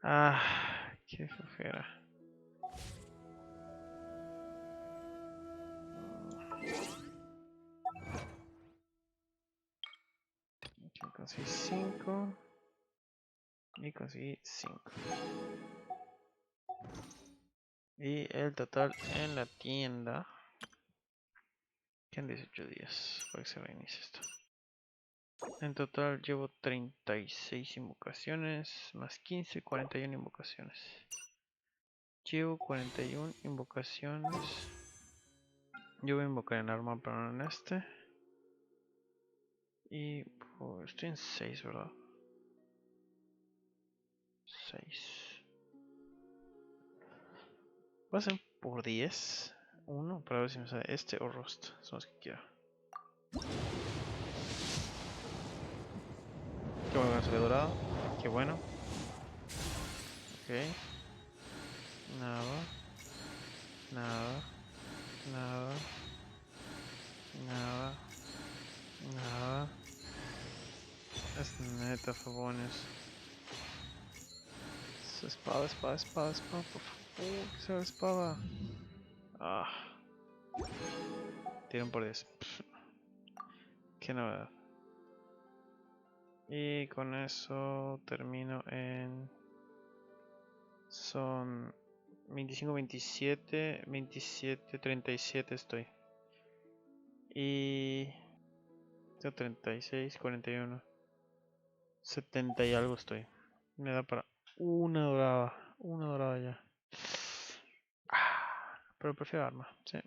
Ah, qué flojera. Aquí conseguí 5. Y conseguí 5. Y el total en la tienda. Quedan 18 días para que se reinicie esto. En total llevo 36 invocaciones. Más 15, 41 invocaciones. Llevo 41 invocaciones. Yo voy a invocar en arma, pero no en este. Y pues, estoy en 6, ¿verdad? 6. Voy a hacer por 10. 1 para ver si me sale este o Rust. Son los que quiero. Qué bueno que sale dorado. Qué bueno. Ok. Nada. Nada. Nada. Nada. Nada. Es neta, fogones. Espada, espada, espada, espada, por favor, que sea la espada. Ah. Tiran por 10. Qué novedad. Y con eso termino en... Son 25, 27, 27, 37 estoy. Y... Tengo 36, 41. 70 y algo estoy. Me da para una dorada. Una dorada ya. Pero prefiero arma, sí.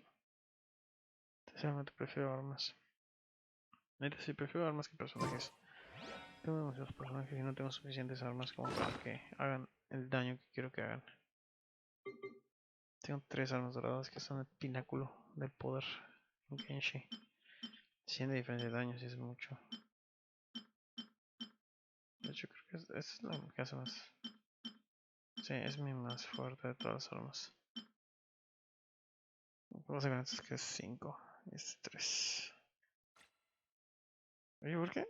Sinceramente prefiero armas. Neta sí prefiero armas que personajes. Tengo demasiados personajes y no tengo suficientes armas como para que hagan el daño que quiero que hagan. Tengo 3 armas doradas que son el pináculo del poder en Kenshi. 100 de diferencia de daño, si es mucho. De hecho creo que es la que hace más. Sí, es mi más fuerte de todas las armas. Básicamente es que es 5 y es 3. Oye, ¿por qué?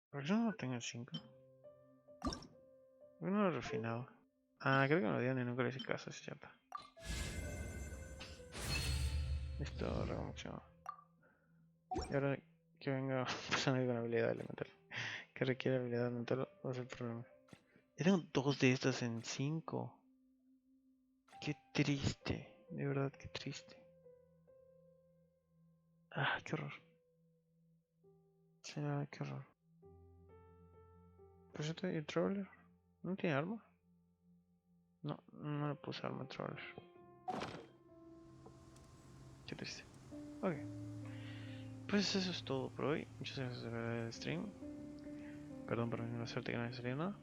¿Por qué no lo tengo en 5? ¿Por qué no lo he refinado? Ah, creo que no lo dieron y nunca le hice caso, es cierto. Listo, rego mucho. Y ahora que venga un personaje con habilidad elemental. Que requiere habilidad elemental, va a ser el problema. Yo tengo 2 de estas en 5. Qué triste. De verdad, qué triste. Ah, qué horror. Sí, nada, qué horror. Pues yo el Traveler. ¿No tiene arma? No, no le puse arma al Traveler. Qué triste. Ok. Pues eso es todo por hoy. Muchas gracias por ver el stream. Perdón por la suerte que no haya salido nada.